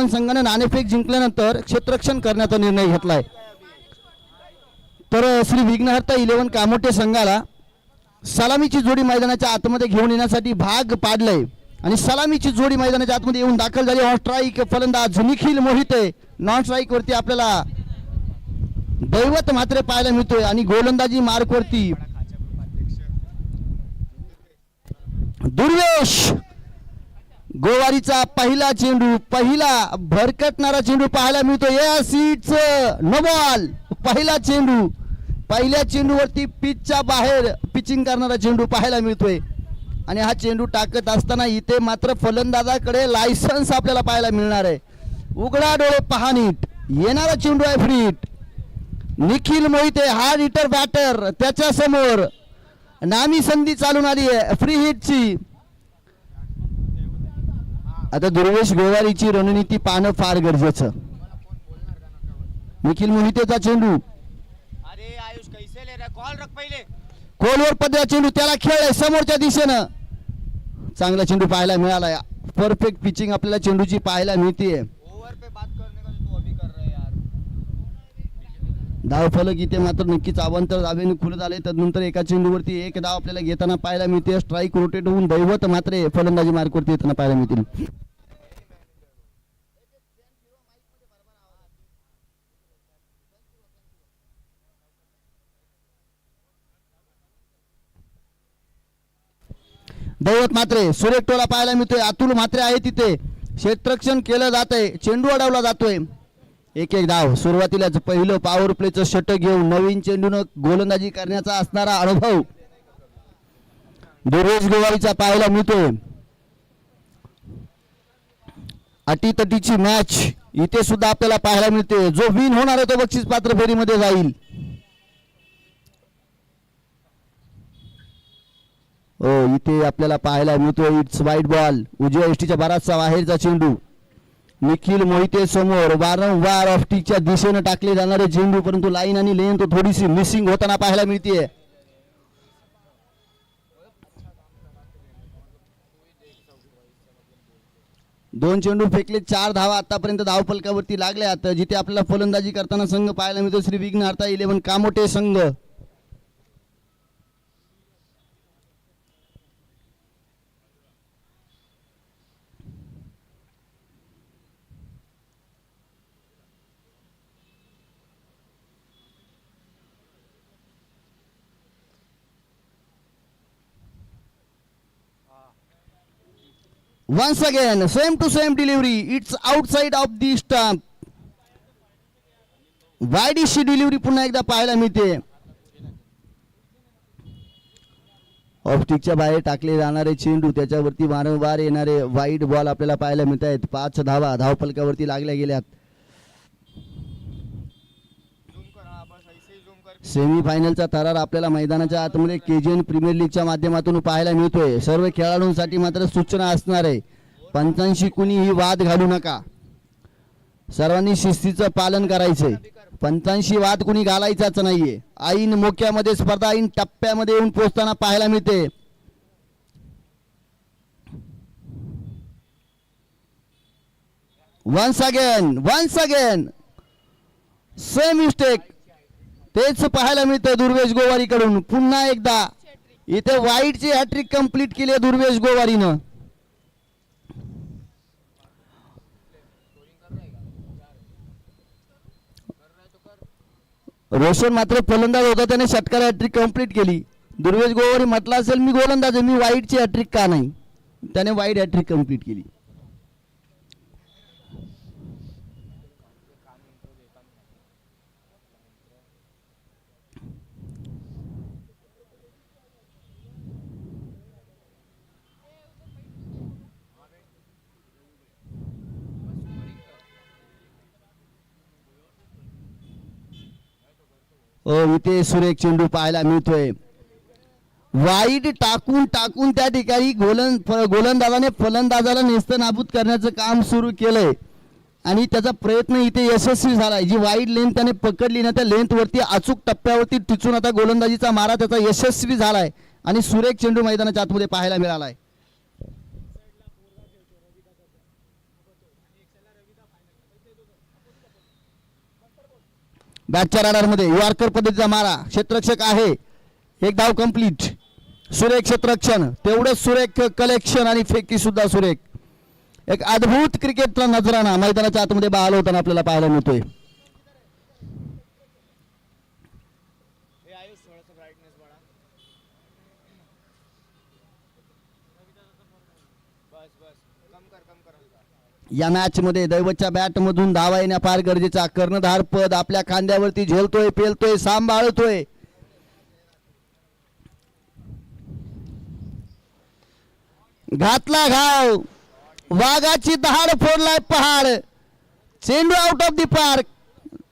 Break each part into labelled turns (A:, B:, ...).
A: राजस्थान संघाने नाणेफेक जिंकल्यानंतर क्षेत्ररक्षण करण्याचा निर्णय घेतलाय। तर श्री विघ्नहर्ता 11 कामोटे संघाला सलामीची जोडी मैदानाच्या आतमध्ये घेऊन येण्यासाठी भाग पाडलंय आणि सलामीची जोडी मैदानाच्या आतमध्ये येऊन दाखल झाली। ऑन स्ट्राईक फलंदाज निखिल मोहिते, नॉन स्ट्राईक वरती आपल्याला दैवत मात्र पाहायला मिळतोय आणि गोलंदाजी मार्क वरती दुर्वेश गोवारीचा पहिला चेंडू, पहिला भरकटणारा चेंडू पाहायला मिळतो। या सीटचं नो बॉल, पहिला चेंडू, पहिल्या चेंडूवरती पिचच्या बाहेर पिचिंग करणारा चेंडू पाहायला मिळतोय आणि हा चेंडू टाकत असताना इथे मात्र फलंदाजाकडे लायसन्स आपल्याला पाहायला मिळणार आहे। उघडा डोळे पहा नीट, येणारा चेंडू आहे फ्री हिट। निखिल मोहिते हा रिटर बॅटर, त्याच्या समोर नामी संधी चालून आली आहे फ्री हिटची। आता दुर्वेश गोवारीची रणनीती पाहणं फार गरजेचं। निखिल मोहितेचा चेंडू, खोलवर पडलेला चेंडू, त्याला खेळ समोरच्या दिशेनं, चांगला चेंडू पाहायला मिळाला। परफेक्ट पिचिंग आपल्याला चेंडूची पाहायला मिळते। धाव फलक इथे मात्र नक्कीच अवांतर धावेने खुलत आले। तदनंतर एका चेंडूवरती एक धाव आपल्याला घेताना पाहायला मिळते। स्ट्राईक रोटेट होऊन दैवत मात्र फलंदाजी मार्कवरती येताना पाहायला मिळतील। दैवत मात्रे सुरेख टोला पाहायला मिळतोय। अतुल मात्रे आहे तिथे, क्षेत्ररक्षण केलं जात आहे, चेंडू अडवला जातोय। एक धाव। सुरुवातीलाच पहिलं पॉवर प्लेचं षटक घेऊन नवीन चेंडून गोलंदाजी करण्याचा असणारा अनुभव दुर्वेश गोवारीचा पाहायला मिळतोय। अटीतटीची मॅच इथे सुद्धा आपल्याला पाहायला मिळते। जो विन होणार आहे तो बक्षीस पात्र फेरीमध्ये जाईल। इथे आपल्याला पाहायला मिळतोय इट्स वाईट बॉल, उजव्या यष्टीच्या बराचसा बाहेरचा चेंडू। निखिल मोहिते समोर वारंवार ऑफ टीच्या दिशेने टाकले जाणारे चेंडू, परंतु लाईन आणि लेन तो थोडीशी मिसिंग होताना पाहायला मिळते। दोन चेंडू फेकले, 4 धावा आतापर्यंत धावफलकावरती लागल्यात। जिथे आपल्याला फलंदाजी करताना संघ पाहायला मिळतो श्री विघ्नहर्ता 11 कामोटे संघ। Once again, same to same delivery. It's outside of the stump. वाईडशी डिलिव्हरी पुन्हा एकदा पाहायला मिळते। ऑफस्टिकच्या बाहेर टाकले जाणारे चेंडू, त्याच्यावरती वारंवार येणारे वाईड बॉल आपल्याला पाहायला मिळत आहेत। 5 धावा धावफलकावरती लागल्या गेल्यात। सेमीफायनलचा थरार आपल्याला मैदानाच्या आतमध्ये केजीएन प्रीमियर लीगच्या माध्यमातून पाहायला मिळतोय। सर्व खेळाडूंसाठी मात्र सूचना असणार आहे, पंचांशी कुणीही वाद घालू नका, सर्वांनी शिस्तीचं पालन करायचंय। पंचांशी वाद कुणी घालायचाच नाहीये। ऐन मोक्यामध्ये स्पर्धा ऐन टप्प्यामध्ये येऊन पोहोचताना पाहायला मिळते। वन्स अगेन सेम मिस्टेक, तेच पाहायला मिळतं दुर्वेश गोवारी कडून। पुन्हा एकदा इथे वाईडची हॅट्रिक कंप्लीट केली आहे दुर्वेश गोवारीनं। रोशन मात्र फलंदाज होता, त्याने षटकार हॅट्रिक कंप्लीट केली। दुर्वेश गोवारी म्हटलं असेल मी गोलंदाज आहे, मी वाईडची हॅट्रिक का नाही, त्याने वाईड हॅट्रिक कंप्लीट केली। इथे सुरेख चेंडू पाहायला मिळतोय। वाईड टाकून टाकून त्या ठिकाणी गोलंदाजाने फलंदाजाला नेस्तनाबूत करण्याचं काम सुरू केलंय आणि त्याचा प्रयत्न इथे यशस्वी झालाय। जी वाईड लेंथ त्याने पकडली ना, त्या लेंथ वरती अचूक टप्प्यावरती टिचून आता गोलंदाजीचा मारा त्याचा यशस्वी झालाय आणि सुरेख चेंडू मैदानाच्या आतमध्ये पाहायला मिळालाय। बॅटच्या राडार मध्ये यॉर्कर पद्धतीचा मारा, क्षेत्ररक्षक आहे, एक धाव कंप्लीट. सुरेख क्षेत्ररक्षण, तेवढंच सुरेख कलेक्शन आणि फेकी सुद्धा सुरेख. एक अद्भुत क्रिकेटचा नजराणा मैदानाच्या आतमध्ये बहाल होताना आपल्याला पाहायला मिळतोय. या मॅच मध्ये दैवतच्या बॅट मधून धावा येण्या फार गरजेचा. कर्णधार पद आपल्या खांद्यावरती झेलतोय, पेलतोय, सांभाळतोय. घातला घाव, वाघाची दहाड फोडलाय पहाड. चेंडू आउट ऑफ दी पार्क,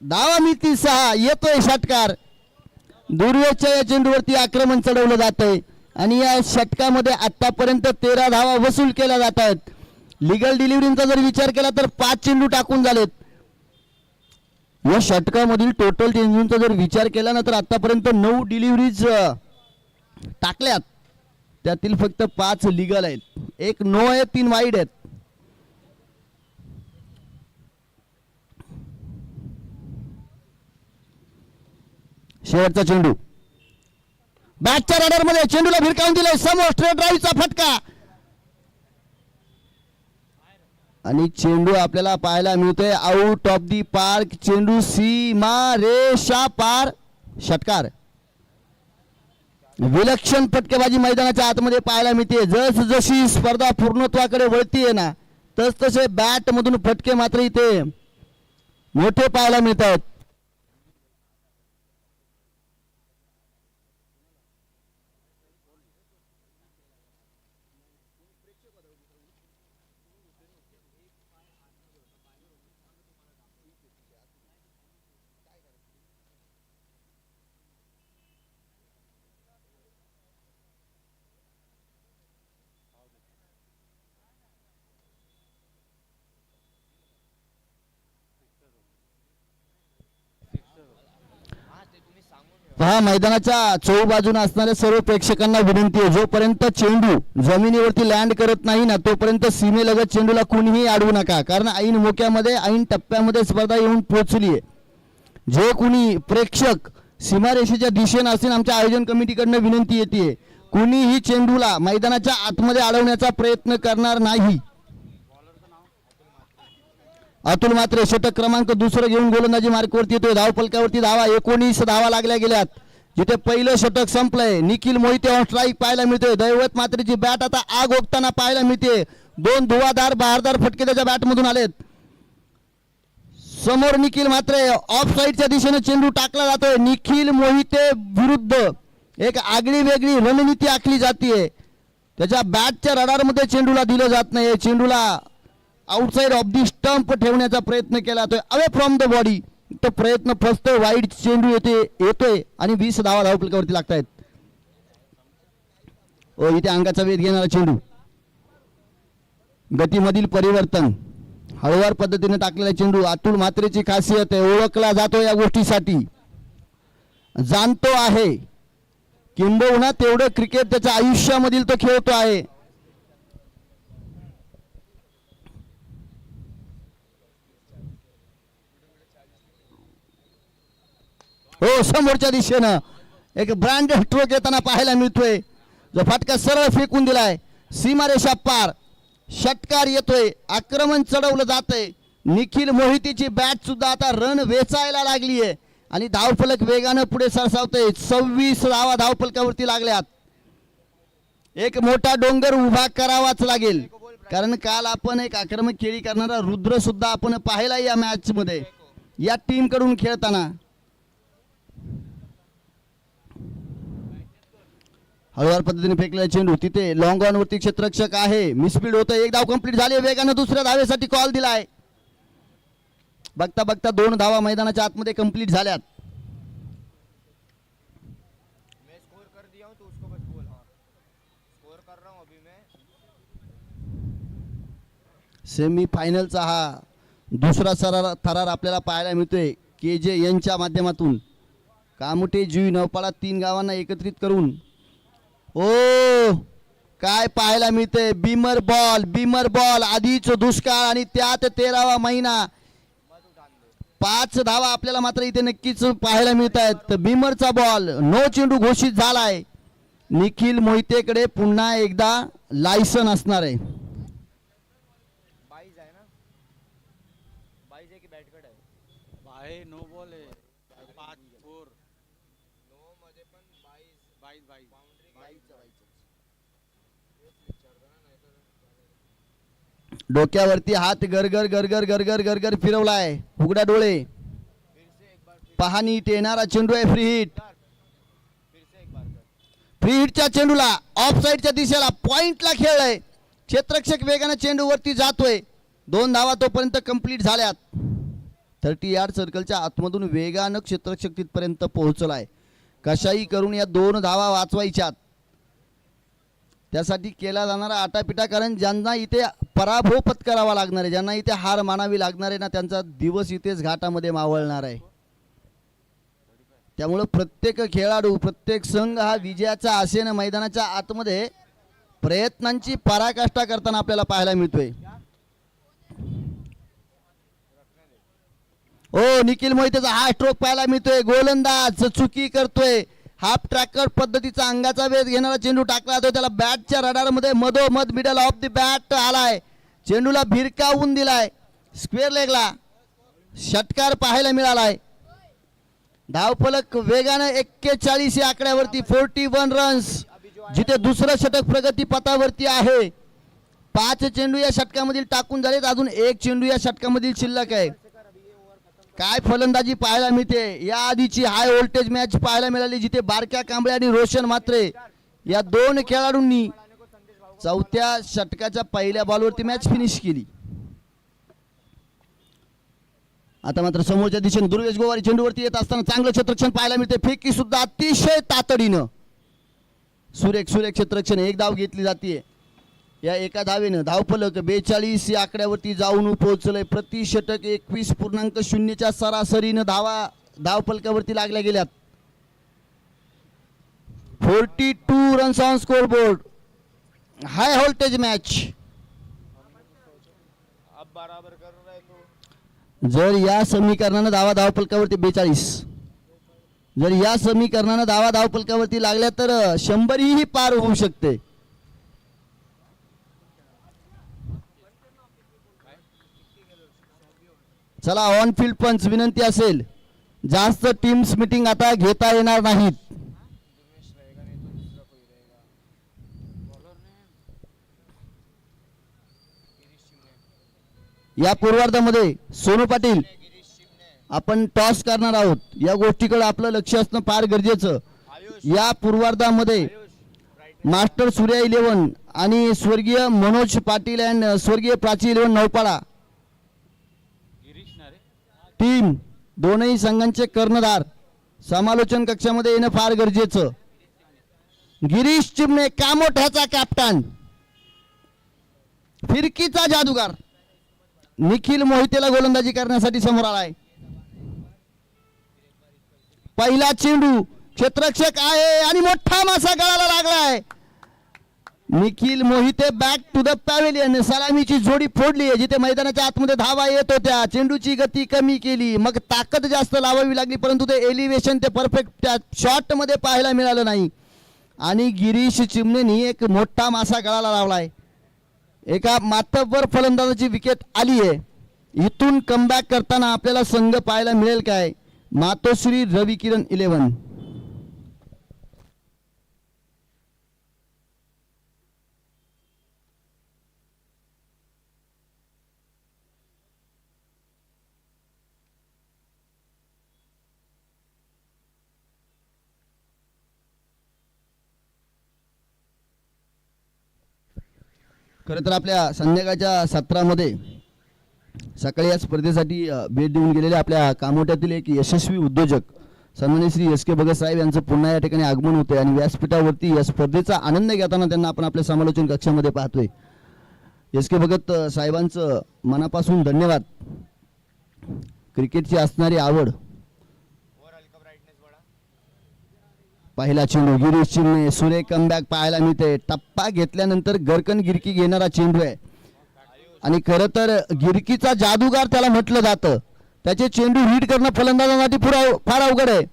A: धावा मिळती 6. येतोय षटकार. दुर्वेच्या या चेंडूवरती आक्रमण चढवलं जातंय आणि या षटकामध्ये आतापर्यंत 13 धावा वसूल केल्या जातात. लिगल डिलिव्हरीचा जर विचार केला तर 5 चेंडू टाकून झालेत. या षटकामधील टोटल चेंडूंचा जर विचार केला ना तर आतापर्यंत 9 डिलिव्हरीज टाकल्यात, त्यातील फक्त 5 लिगल आहेत. एक नो आहे, 3 वाईड आहेत. शेवटचा चेंडू बॅटच्या रडार मध्ये, चेंडूला भिरकावून दिलाय समोर, स्ट्रेट ड्राईव्हचा फटका आणि चेंडू आपल्याला पाहायला मिळतोय आउट ऑफ दी पार्क. चेंडू सीमा रेषा पार, षटकार. विलक्षण फटकेबाजी मैदानाच्या आतमध्ये पाहायला मिळते. जस जशी स्पर्धा पूर्णत्वाकडे वळतीये ना तस तसे बॅट मधून फटके मात्र इथे मोठे पाहायला मिळतात. पहा, मैदानाच्या चौबाजूने असणाऱ्या सर्व प्रेक्षकांना विनंती आहे, जोपर्यंत चेंडू जमिनीवरती लँड करत नाही ना तोपर्यंत सीमेलगत चेंडूला कुणीही अडवू नका. कारण ऐन मोक्यामध्ये ऐन टप्प्यामध्ये स्पर्धा येऊन पोहोचली आहे. जे कुणी प्रेक्षक सीमारेषेच्या दिशेने असतील, आमच्या आयोजन कमिटीकडनं विनंती येते, कुणीही चेंडूला मैदानाच्या आतमध्ये अडवण्याचा प्रयत्न करणार नाही. अतुल मात्रे षटक क्रमांक 2 घेऊन गोलंदाजी मार्कवरती येतोय. धावफलकावरती धावा 19 धावा लागल्या गेल्यात. जिथे पहिलं षटक संपलंय. निखिल मोहिते ऑन स्ट्राईक पाहायला मिळतोय. दैवत मात्रेची बॅट आता आग ओकताना पाहायला मिळते. 2 धुवाधार बहारदार फटके त्याच्या बॅट मधून आलेत. समोर निखिल मात्रे, ऑफ साईडच्या दिशेने चेंडू टाकला जातोय. निखिल मोहिते विरुद्ध एक आगळी वेगळी रणनीती आखली जाते. त्याच्या बॅटच्या रडारमध्ये चेंडूला दिलं जात नाही. चेंडूला आउटसाइड ऑफ दी स्टंप ठेवण्याचा प्रयत्न केला जातोय, अवे फ्रॉम द बॉडी. तो प्रयत्न फसतोय, वाईड चेंडू येतोय आणि 20 धावा धावफलकावरती लागतायत. इथे अंगाचा वेध घेणारा चेंडू, गतीमधील परिवर्तन, हळूवार पद्धतीने टाकलेला चेंडू. अतुल मात्रेची खासियत आहे, ओळखला जातो या गोष्टीसाठी, जाणतो आहे, किंबहुना तेवढं क्रिकेट त्याच्या आयुष्यामधील तो खेळतो आहे. हो, समोरच्या दिशेनं एक ब्रँडेड स्ट्रोक येताना पाहायला मिळतोय. जो फटका सरळ फेकून दिलाय सीमारेषा पार, षटकार येतोय. आक्रमण चढवलं जातंय. निखिल मोहितीची बॅट सुद्धा आता रन वेचायला लागली आहे आणि धावफलक वेगानं पुढे सरसावतंय. 26 धावा धावफलकावरती लागल्यात. एक मोठा डोंगर उभा करावाच लागेल, कारण काल आपण एक आक्रमक खेळी करणारा रुद्र सुद्धा आपण पाहिला या मॅच मध्ये या टीम कडून खेळताना. हळूवार पद्धतीने फेकलेला चेंडू, तिथे लॉंग ऑन वरती क्षेत्ररक्षक आहे, मिसफील्ड होतं. एक धाव कंप्लीट झाली. वेगानं दुसऱ्या धावेसाठी कॉल दिलाय. बघता बघता 2 धावा मैदानाच्या आतमध्ये कंप्लीट झाल्यात. सेमी फायनलचा हा दुसरा थरार आपल्याला पाहायला मिळतोय. KJ यांच्या माध्यमातून कामुटे जुई नौपाडा 3 गावांना एकत्रित करून काय पाहायला मिळते. बीमर बॉल आधीच दुष्काळ आणि त्यात 13वा महिना. 5 धावा आपल्याला मात्र इथे नक्कीच पाहायला मिळत आहेत. बिमरचा बॉल, नो चेंडू घोषित झालाय. निखिल मोहितेकडे पुन्हा एकदा लायसन असणार आहे.
B: नो बॉल आहे 5-4 नो मध्ये पण 22
A: डोक्यावरती हात गरगर गरगर गरगर गरगर फिरवलाय. उघडा डोळे, पहा नीट. येणारा चेंडू आहे फ्री हिट. फ्री हिटच्या चेंडूला ऑफ साइडच्या दिशेला पॉइंटला खेळलाय. क्षेत्ररक्षक वेगाने चेंडू वरती जातोय. 2 धावा तोपर्यंत कंप्लीट झाल्यात. 30 यार्ड सर्कलच्या आतमधून वेगानं क्षेत्ररक्षक तिथपर्यंत पोहोचलाय. कशाही करून या 2 धावा वाचवायच्यात. त्यासाठी केला जाणारा आटापिटा, कारण ज्यांना इथे पराभव पत्करावा लागणार आहे, ज्यांना इथे हार मानावी लागणार आहे ना, त्यांचा दिवस इथेच घाटामध्ये मावळणार आहे. त्यामुळे प्रत्येक खेळाडू, प्रत्येक संघ हा विजयाच्या आशेनं मैदानाच्या आतमध्ये प्रयत्नांची पराकाष्ठा करताना आपल्याला पाहायला मिळतोय. ओ निखिल मोहितेचा हा स्ट्रोक पाहायला मिळतोय. गोलंदाज चुकी करतोय. हाफ ट्रॅकर पद्धतीचा अंगाचा वेध घेणारा चेंडू टाकला जातो. त्याला बॅटच्या रडारमध्ये मधोमध मिडल ऑफ द बॅट आलाय. चेंडूला भिरकावून दिलाय. स्क्वेअर लेगला षटकार पाहायला मिळालाय. धावफलक वेगाने 41 या आकड्यावरती 41 रन्स, जिथे दुसरं षटक प्रगती पथावरती आहे. 5 चेंडू या षटकामधील टाकून झालेत. अजून 1 चेंडू या षटकामधील शिल्लक आहे. काय फलंदाजी पाहायला मिळते. या आधीची हाय व्होल्टेज मॅच पाहायला मिळाली, जिथे बारक्या कांबळे आणि रोशन म्हात्रे या 2 खेळाडूंनी 4थ्या षटकाच्या पहिल्या बॉलवरती मॅच फिनिश केली. आता मात्र समोरच्या दिशेने दुर्वेश गोवारी चेंडूवरती येत असताना चांगलं क्षेत्ररक्षण पाहायला मिळते. फेकी सुद्धा अतिशय तातडीनं सुरेख सुरेख क्षेत्ररक्षण. 1 धाव घेतली जाते. या एका धावेनं धावफलक 42 या आकड्यावरती जाऊन पोहोचलंय. प्रति षटक 21.0 सरासरीनं धावफलकावरती लागल्या गेल्यात. 42 runs on score board. High voltage match. जर या समीकरणानं धावफलकावरती 42, जर या समीकरणानं धावफलकावरती लागल्या तर 100 ही पार होऊ शकते. चला ऑन फील्ड पंच विनंती असेल, जास्त टीम्स मीटिंग आता घेता येणार नाहीत. या पूर्वार्धामध्ये सोनू पाटील आपण टॉस करणार आहोत. या गोष्टीकडे आपलं लक्ष असणं फार गरजेचं. या पूर्वार्धामध्ये मास्टर सूर्या 11 आणि स्वर्गीय मनोज पाटील अँड स्वर्गीय प्राची 11 नौपाडा टीम, दोनही संघांचे कर्णधार समालोचन कक्षामध्ये येणं फार गरजेचं. गिरीश चिमणे कामोठ्याचा कॅप्टन, फिरकीचा जादूगार निखिल मोहितेला गोलंदाजी करण्यासाठी समोर आलाय. पहिला चेंडू क्षेत्ररक्षक आहे आणि मोठा मासा गळाला लागलाय. Nikhil Mohite back to the pavilion. सलामीची जोडी फोडली आहे. जिथे मैदानाच्या आतमध्ये धावा येत होत्या, चेंडूची गती कमी केली, मग ताकद जास्त लावावी लागली, परंतु ते एलिव्हेशन ते परफेक्ट त्या शॉट मध्ये पाहायला मिळालं नाही. आणि गिरीश चिमणेनी एक मोठा मासा गळाला लावलाय. एका मातब्बर फलंदाजाची विकेट आली आहे. इथून कमबॅक करताना आपल्याला संघ पाहायला मिळेल काय? मातोश्री रवी किरण 11. खरं तर आपल्या संध्याकाळच्या सत्रामध्ये सकाळी या स्पर्धेसाठी भेट देऊन गेलेले आपल्या कामोट्यातील एक यशस्वी उद्योजक सन्माननीय श्री एस के भगत साहेब यांचं पुन्हा या ठिकाणी आगमन होते आणि व्यासपीठावरती या स्पर्धेचा आनंद घेताना त्यांना आपण आपल्या समालोचन कक्षामध्ये पाहतोय. एस के भगत साहेबांचं मनापासून धन्यवाद. क्रिकेटची असणारी आवड, पहिला चेंडू गिरीश चिमणे सुरेख कमबॅक पाहायला मिळते. टप्पा घेतल्यानंतर गरकन गिरकी घेणारा चेंडू आहे आणि खरं तर गिरकीचा जादूगार त्याला म्हटलं जातं. त्याचे चेंडू हिट करणं फलंदाजांसाठी फार अवघड आहे.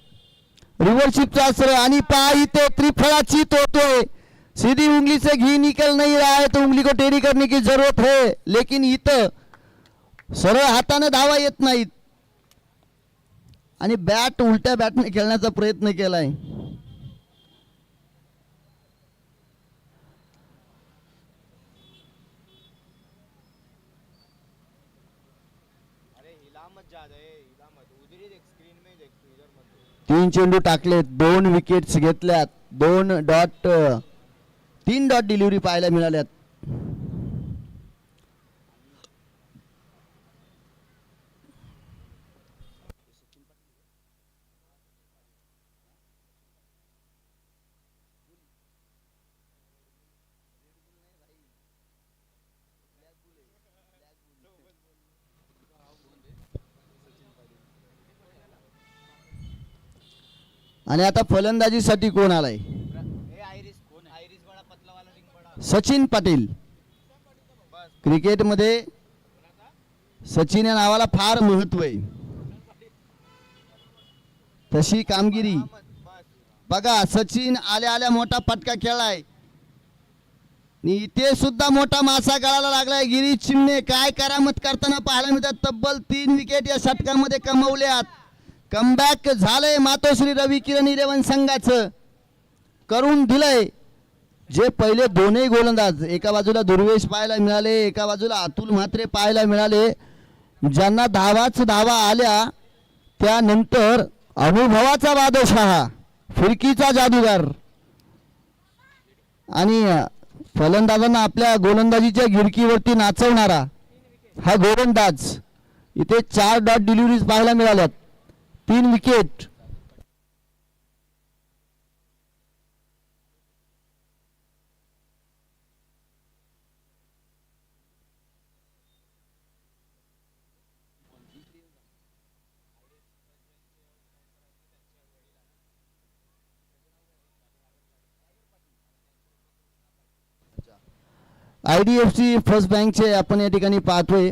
A: रिव्हर्सशिपचा असर आणि पहा इथे त्रिफळाची तोडतोय. सीधी उंगली से घी निकल नहीं रहा है तो उंगली को टेढ़ी करने की जरूरत है, लेकिन इथं सरळ हाताने धावा येत नाहीत आणि बॅट उलट्या बॅटने खेळण्याचा प्रयत्न केलाय.
B: अरे हिला मत जा दे, हिला मत उधर ही देख, स्क्रीन में ही देख तू, इधर मत देख.
A: 3 चेंडू टाकलेत, 2 विकेट्स घेतल्यात, 3 डॉट डिलिव्हरी पाहायला मिळाल्यात. आणि आता फलंदाजीसाठी कोण आलाय?
B: ए आयरिस कोण है? आयरिस बड़ा पतला वाला रिंग बड़ा.
A: सचिन पाटील.
B: बस
A: क्रिकेटमध्ये सचिन या नावाला फार महत्व आहे. तशी कामगिरी
B: मत बस.
A: बघा. सचिन आल्या आल्या मोठा फटका खेळलाय आणि इथे सुद्धा मोठा मासा गळाला लागलाय. गिरीश चिमणे काय करामत करताना पाहायला मिळतात. तब्बल 3 विकेट या षटकामध्ये कमवल्यात. कमबॅक झालंय मातोश्री रवी किरण 11 संघाचं. करून दिलंय. जे पहिले दोनही गोलंदाज, एका बाजूला दुर्वेश पाहायला मिळाले, एका बाजूला अतुल म्हात्रे पाहायला मिळाले, ज्यांना धावा आल्या. त्यानंतर अनुभवाचा बादशाह, फिरकीचा जादूगार आणि फलंदाजांना आपल्या गोलंदाजीच्या गिरकीवरती नाचवणारा हा गोलंदाज. इथे 4 डॉट डिलिव्हरीज पाहायला मिळाल्यात, 3 विकेट. IDFC फर्स्ट बँकचे आपण या ठिकाणी पाहतोय.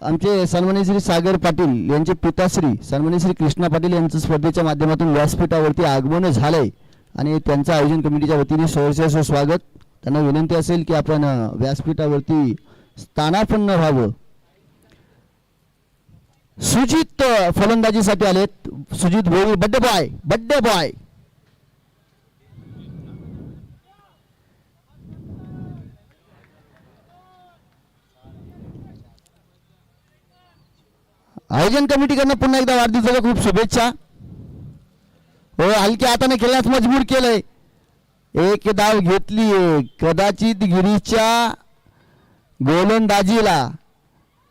A: आमचे सन्माननीय श्री सागर पाटील यांचे पिताश्री सन्माननीय श्री कृष्णा पाटील यांचं स्पर्धेच्या माध्यमातून व्यासपीठावरती आगमन झालंय आणि त्यांचं आयोजन कमिटीच्या वतीने सहर्ष स्वागत. त्यांना विनंती असेल की आपण व्यासपीठावरती स्थानापन्न व्हावं. सुजित फलंदाजीसाठी आलेत. सुजित भोई, बड्डे बॉय. आयोजन कमिटीकडनं पुन्हा एकदा वाढदिवसाच्या खूप शुभेच्छा. हो, हलक्या हाताने खेळण्यास मजबूर केलंय. एक धाव घेतली. कदाचित गिरीच्या गोलंदाजीला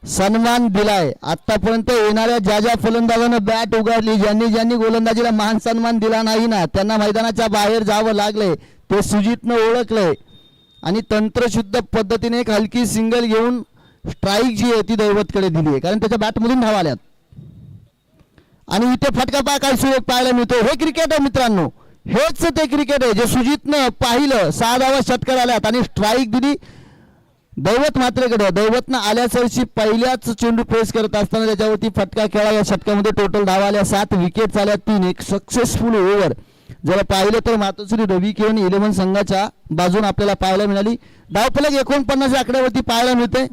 A: सन्मान दिलाय. आतापर्यंत येणाऱ्या ज्या फलंदाजानं बॅट उघडली, ज्यांनी गोलंदाजीला मान सन्मान दिला नाही ना, त्यांना मैदानाच्या बाहेर जावं लागलंय. ते सुजितनं ओळखलंय आणि तंत्रशुद्ध पद्धतीने एक हलकी सिंगल घेऊन स्ट्राईक जी आहे ती दैवतकडे दिली आहे, कारण त्याच्या बॅटमधून धावा आल्यात. आणि इथे फटका पहा काय सुयोग पाहायला मिळतो. हे क्रिकेट आहे मित्रांनो, हेच ते क्रिकेट आहे जे सुजितनं पाहिलं. 6 धावा षटकार आल्यात आणि स्ट्राईक दिली दैवत मात्रेकडे. दैवतनं आल्यासरशी पहिल्याच चेंडू फेस करत असताना त्याच्यावरती फटका खेळा. या षटकामध्ये टोटल धावा आल्या, 7 विकेट आल्या, 3 एक सक्सेसफुल ओव्हर. जर पाहिलं तर मातोश्री रवी किरण 11 संघाच्या बाजून आपल्याला पाहायला मिळाली. धावफलक 49 आकड्यावरती पाहायला मिळते.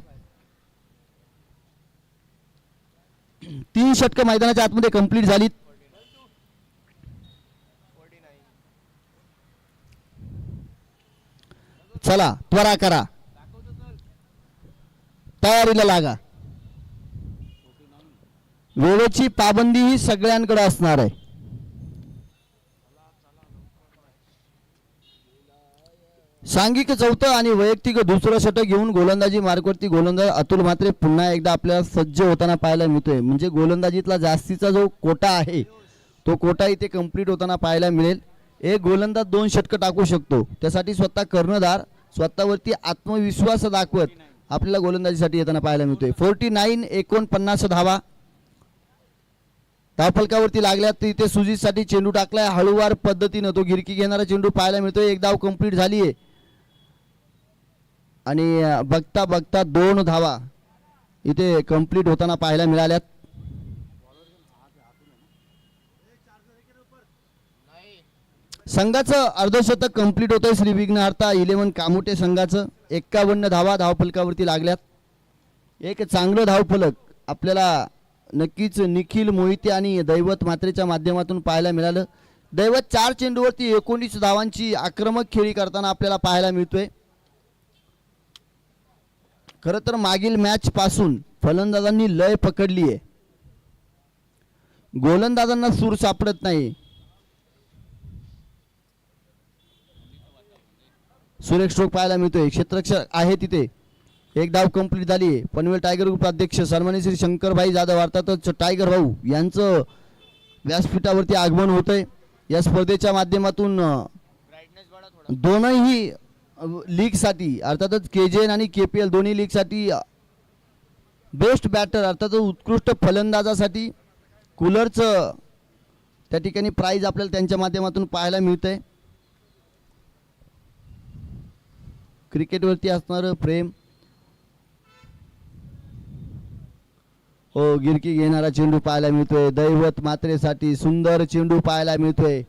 A: 3 षटकं मैदानाच्या आतमध्ये कंप्लीट झाली. चला त्वरा करा, तयारीला लागा. वेळेची पाबंदी ही सगळ्यांकडे असणार आहे. सांघिक 4थं आणि वैयक्तिक 2रं षटक घेऊन गोलंदाजी मार्कवरती गोलंदाज अतुल म्हात्रे पुन्हा एकदा आपल्याला सज्ज होताना पाहायला मिळतोय. म्हणजे गोलंदाजीतला जास्तीचा जो कोटा आहे तो कोटा इथे कंप्लीट होताना पाहायला मिळेल. एक गोलंदाज 2 षटकं टाकू शकतो. त्यासाठी स्वतः कर्णधार स्वतःवरती आत्मविश्वास दाखवत आपल्याला गोलंदाजीसाठी येताना पाहायला मिळतोय. 49 धावा धावफलकावरती लागल्यात. तर इथे सुजितसाठी चेंडू टाकलाय. हळूवार पद्धतीनं तो गिरकी घेणारा चेंडू पाहायला मिळतोय. 1 धाव कंप्लीट झाली आहे आणि बघता 2 धावा इथे कंप्लीट होताना पाहायला मिळाल्यात. संघाचं अर्धशतक कंप्लीट होतंय श्री विघ्नहर्ता 11 कामोटे संघाचं. 51 धावा धावफलकावरती लागल्यात. एक चांगलं धावफलक आपल्याला नक्कीच निखिल मोहिते आणि दैवत मात्रेच्या माध्यमातून पाहायला मिळालं. दैवत 4 चेंडूवरती 19 धावांची आक्रमक खेळी करताना आपल्याला पाहायला मिळतोय. खरं तर मागील मॅच पासून फलंदाजांनी लय पकडली आहे. गोलंदाजांना सूर सापडत नाही. सुरेख स्ट्रोक पाहायला मिळतोय. क्षेत्ररक्षक आहे तिथे. एक धाव कंप्लीट झाली. पनवेल टायगर ग्रुप अध्यक्ष सन्माननीय श्री शंकरभाई जाधव अर्थातच टायगर भाऊ यांचं व्यासपीठावरती आगमन होतंय. या स्पर्धेच्या माध्यमातून दोनही लीगसाठी अर्थातच केजेएन आणि केपीएल दोन्ही लीगसाठी बेस्ट बॅटर अर्थातच उत्कृष्ट फलंदाजासाठी कूलरचं त्या ठिकाणी प्राइज आपल्याला त्यांच्या माध्यमातून पाहायला मिळतंय. क्रिकेटवरती असणारं प्रेम. हो गिरकी घेणारा चेंडू पाहायला मिळतोय. दैवत मात्रेसाठी सुंदर चेंडू पाहायला मिळतोय.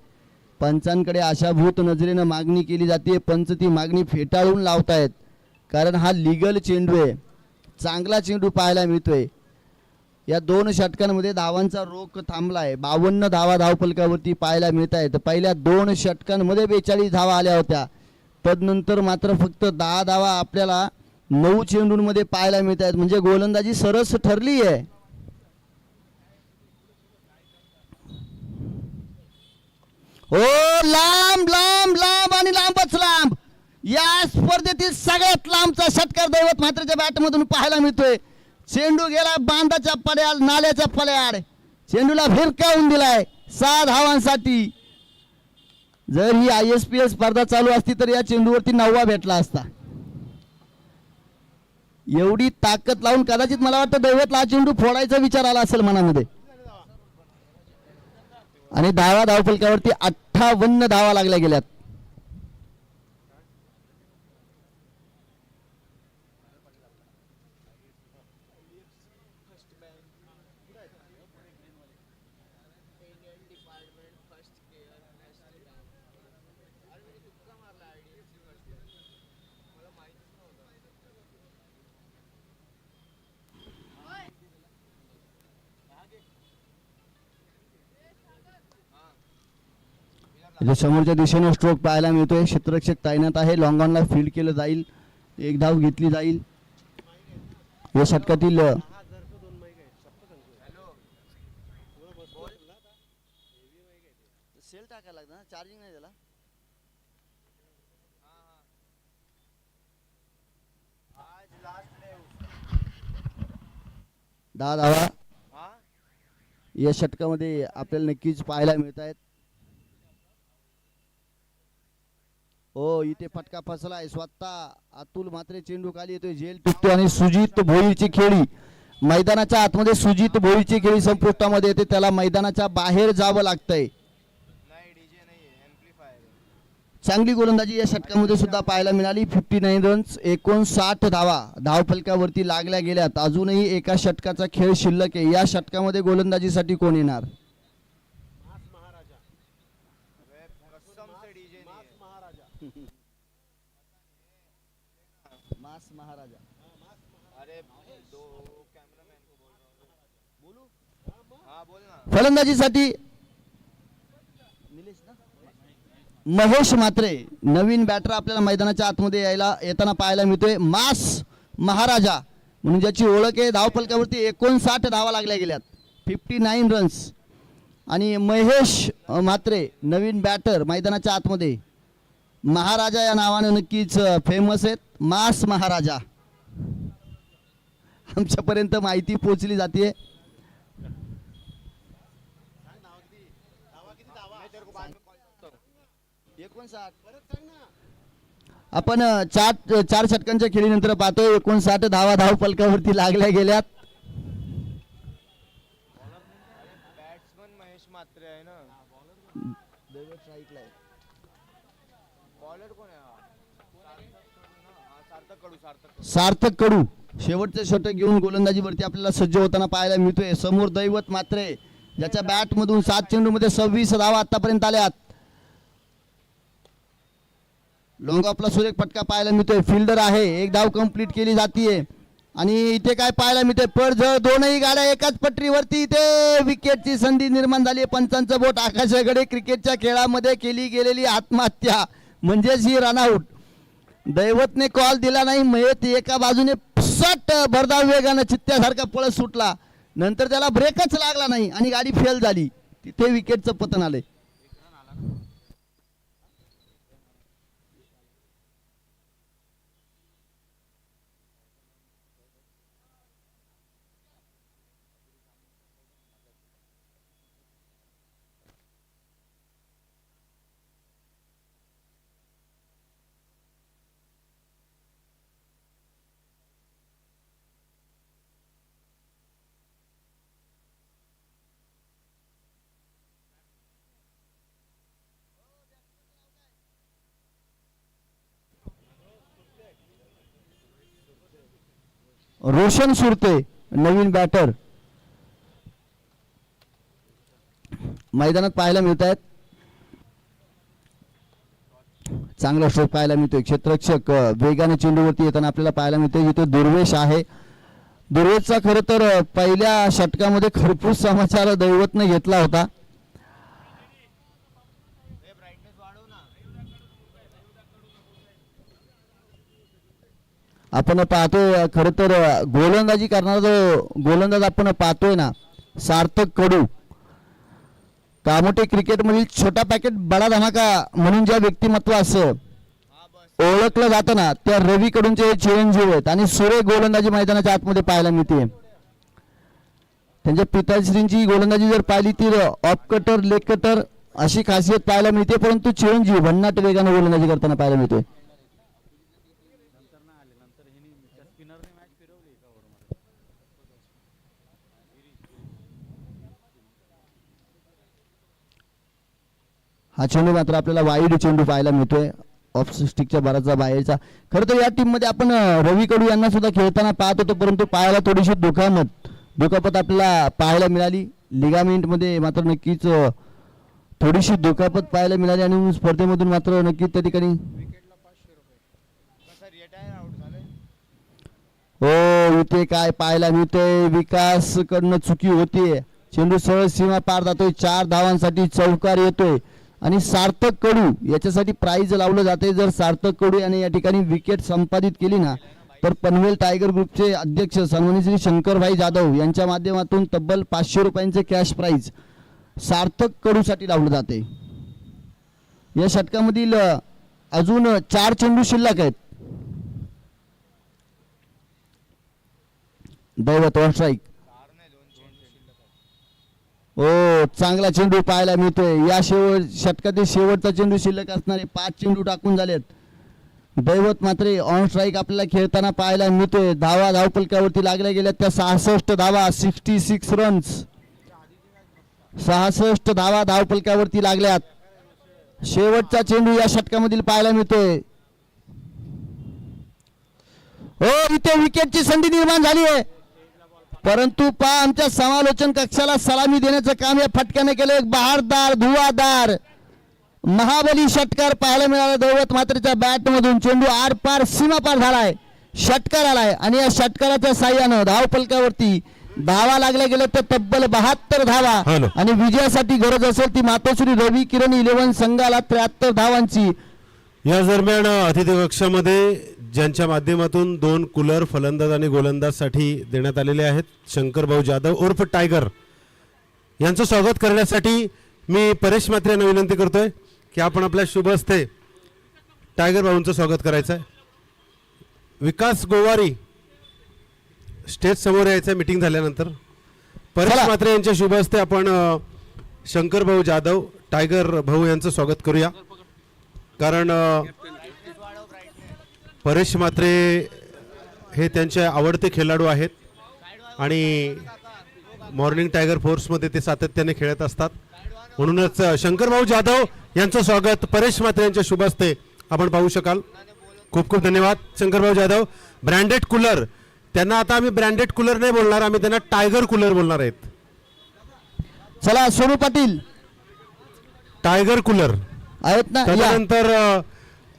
A: पंचांकडे आशाभूत नजरेनं मागणी केली जाते. पंच ती मागणी फेटाळून लावतायत कारण हा लीगल चेंडू आहे. चांगला चेंडू पाहायला मिळतोय. या 2 षटकांमध्ये धावांचा रोख थांबला आहे. 52 धावा धावफलकावरती पाहायला मिळत आहेत. पहिल्या 2 षटकांमध्ये 42 धावा आल्या होत्या. तदनंतर मात्र फक्त 10 धावा आपल्याला 9 चेंडूंमध्ये पाहायला मिळत आहेत. म्हणजे गोलंदाजी सरस ठरली आहे. हो लांब लांब लांब आणि लांबच लांब. या स्पर्धेतील सगळ्यात लांबचा षटकार दैवत मात्रेच्या बॅटमधून पाहायला मिळतोय. चेंडू गेला बांधाच्या पड्याड नाल्याच्या पड्याड. चेंडूला भिरकावून दिलाय 6 धावांसाठी. जर ही ISPL स्पर्धा चालू असती तर या चेंडूवरती 9वा भेटला असता. एवढी ताकद लावून कदाचित मला वाटतं दैवतला हा चेंडू फोडायचा विचार आला असेल मनामध्ये. आणि 10व्या धावफलकावरती 58 धावा लागल्या गेल्यात. समोरच्या दिशेने स्ट्रोक पाहायला मिळतोय. क्षेत्ररक्षक तैनात आहे. लॉंग ऑनला फील्ड केलं जाईल. एक धाव घेतली जाईल. या षटकातील सेल टाकायला लागतं ना, चार्जिंग नाही त्याला. 10 धावा या षटकामध्ये आपल्याला नक्कीच पाहायला मिळत आहेत. हो इथे फटका फसलाय. स्वतः अतुल मात्रे चेंडू खाली येतोय. झेल तुटतो आणि सुजित भोईरची खेळी मैदानाच्या आतमध्ये. सुजित भोईरची खेळी संपुष्टामध्ये येते. त्याला मैदानाच्या बाहेर जावं लागतंय. चांगली गोलंदाजी या षटकामध्ये सुद्धा पाहायला मिळाली. 59 रन्स 59 धावा धावफलकावरती लागल्या गेल्यात. अजूनही एका षटकाचा खेळ शिल्लक आहे. या षटकामध्ये गोलंदाजीसाठी कोण येणार? मास महाराजा. फलंदाजीसाठी महेश मात्रे नवीन बॅटर आपल्याला मैदानाच्या आतमध्ये येताना पाहायला मिळतोय. मास महाराजा म्हणून ज्याची ओळख आहे. धावफलकावरती 59 धावा लागल्या गेल्यात. 59 रन्स. आणि महेश मात्रे नवीन बॅटर मैदानाच्या आतमध्ये. महाराजा या नावानं नक्कीच फेमस आहेत. मास महाराजा. आमच्यापर्यंत माहिती पोहोचली जाते. आपण 4 षटकांच्या खेळीनंतर पाहतोय 59 धावा धावफलकावरती लागल्या गेल्यात.
B: बॅट्समन महेश मात्रे आहे ना. बॉलर कोण आहे?
A: सार्थक कडू शेवटचे षटक घेऊन गोलंदाजीवरती आपल्याला सज्ज होताना पाहायला मिळतोय. समोर दैवत मात्रे ज्याच्या बॅट मधून 7 चेंडूमध्ये 26 धावा आतापर्यंत आल्यात. लॉंग ऑफला सुरेख फटका पाहायला मिळतोय. फिल्डर आहे, एक धाव कंप्लीट केली जातीये आणि इथे काय पाहायला मिळतंय, पडझड दोनही गाड्या एकाच पटरीवरती. इथे विकेटची संधी निर्माण झाली. पंचांचं बोट आकाशाकडे. क्रिकेटच्या खेळामध्ये केली गेलेली आत्महत्या म्हणजेच ही रनआउट. दैवतने कॉल दिला नाही. मयत एका बाजूने सट भरधाव वेगानं चित्त्यासारखा पळत सुटला. नंतर त्याला ब्रेकच लागला नाही आणि गाडी फेल झाली. तिथे विकेटचं पतन आले. रोशन सुरते नवीन बॅटर मैदानात पाहायला मिळत आहेत. चांगला स्ट्रोक पाहायला मिळतोय. क्षेत्ररक्षक वेगाने चेंडूवरती येताना आपल्याला पाहायला मिळतोय. इथे दुर्वेश आहे. दुर्वेशचा खरं तर पहिल्या षटकामध्ये खरपूस समाचार दैवतने घेतला होता. आपण पाहतोय खरं तर गोलंदाजी करणारा जो गोलंदाज आपण पाहतोय ना, सार्थक कडू, कामोटे क्रिकेटमधील छोटा पॅकेट बडा धमाका म्हणून ज्या व्यक्तिमत्वास ओळखलं जातं ना, त्या रवी कडूंचे चिरंजीव आहेत आणि सुरेख गोलंदाजी मैदानाच्या आतमध्ये पाहायला मिळते. त्यांच्या पिताश्रींची गोलंदाजी जर पाहिली तर ऑफ कटर, लेग कटर अशी खासियत पाहायला मिळते, परंतु चिरंजीव भन्नाट वेगाने गोलंदाजी करताना पाहायला मिळते. हा चेंडू मात्र आपल्याला वाईड चेंडू पाहायला मिळतोय. ऑफ स्टिकच्या बराचसा बाहेरचा. खरं तर या टीम मध्ये आपण रवी कडू यांना सुद्धा खेळताना पाहत होतो, परंतु पायाला थोडीशी दुखापत आपल्याला पाहायला मिळाली. लिगामेंट मध्ये मात्र नक्कीच थोडीशी दुखापत पाहायला मिळाली आणि स्पर्धेमधून मात्र नक्कीच त्या ठिकाणी हो इथे काय पाहायला मिळतंय, विकास कडनं चुकी होतीये. चेंडू सरळ सीमा पार जातोय. 4 धावांसाठी चौकार येतोय आणि सार्थक कडू याच्यासाठी प्राइज लावलं जाते. जर सार्थक कडू याने या ठिकाणी विकेट संपादित केली ना, तर पनवेल टायगर ग्रुपचे अध्यक्ष सन्माननीय श्री शंकरभाई जाधव यांच्या माध्यमातून तब्बल 500 रुपयांचे कॅश प्राइज सार्थक कडू साठी लावलं जाते. या षटकामधील अजून 4 चेंडू शिल्लक आहेत. दैवत ऑन स्ट्राईक. हो चांगला चेंडू पाहायला मिळतोय. या षटकातील शेवटचा चेंडू शिल्लक असणारे 5 चेंडू टाकून झालेत. दैवत मात्र ऑन स्ट्राईक आपल्याला खेळताना पाहायला मिळतोय. धावपलकावरती लागल्या गेल्या त्या 66 धावा, 66 रन्स, 66 धावा धावपलकावरती लागल्यात. शेवटचा चेंडू या षटकामधील पाहायला मिळतोय. हो इथे विकेटची संधी निर्माण झाली आहे, परंतु आमच्या समालोचन कक्षाला सलामी देण्याचं काम या फटक्याने केलं. एक बहारदार धुवादार महाबली षटकार पाहायला मिळाला. दैवत मात्रच्या बॅट मधून चेंडू आर पार सीमा पार झालाय, षटकार आलाय आणि या षटकाराच्या साह्यानं धावपलकावरती धावा लागल्या गेल्या तर तब्बल 72 धावा आणि विजयासाठी गरज असेल ती मातोश्री रवी किरण 11 संघाला 73 धावांची.
C: या दरम्यान अतिथी कक्षामध्ये ज्यांच्या माध्यमातून 2 कूलर फलंदाज आणि गोलंदाजसाठी देण्यात आलेले आहेत, शंकरभाऊ जाधव उर्फ टायगर यांचं स्वागत करण्यासाठी मी परेश म्हात्रे यांना विनंती करतोय की आपण आपल्या शुभ हस्ते टायगर भाऊंचं स्वागत करायचं आहे. विकास गोवारी स्टेज समोर यायचं मीटिंग झाल्यानंतर. परेश म्हात्रे यांच्या शुभ हस्ते आपण शंकरभाऊ जाधव टायगर भाऊ यांचं स्वागत करूया. कारण परेश म्हात्रे हे त्यांचे आवडते खेळाडू आहेत आणि मॉर्निंग टायगर फोर्समध्ये ते सातत्याने खेळत असतात. म्हणूनच शंकरभाऊ जाधव यांचं स्वागत परेश म्हात्रे यांच्या शुभ हस्ते आपण पाहू शकाल. खूप खूप धन्यवाद. शंकरभाऊ जाधव ब्रँडेड कूलर, त्यांना आता आम्ही ब्रँडेड कूलर नाही बोलणार, आम्ही त्यांना टायगर कूलर बोलणार आहेत.
A: चला सोनू पाटील
C: टायगर कूलर
A: आहेत ना.
C: त्यानंतर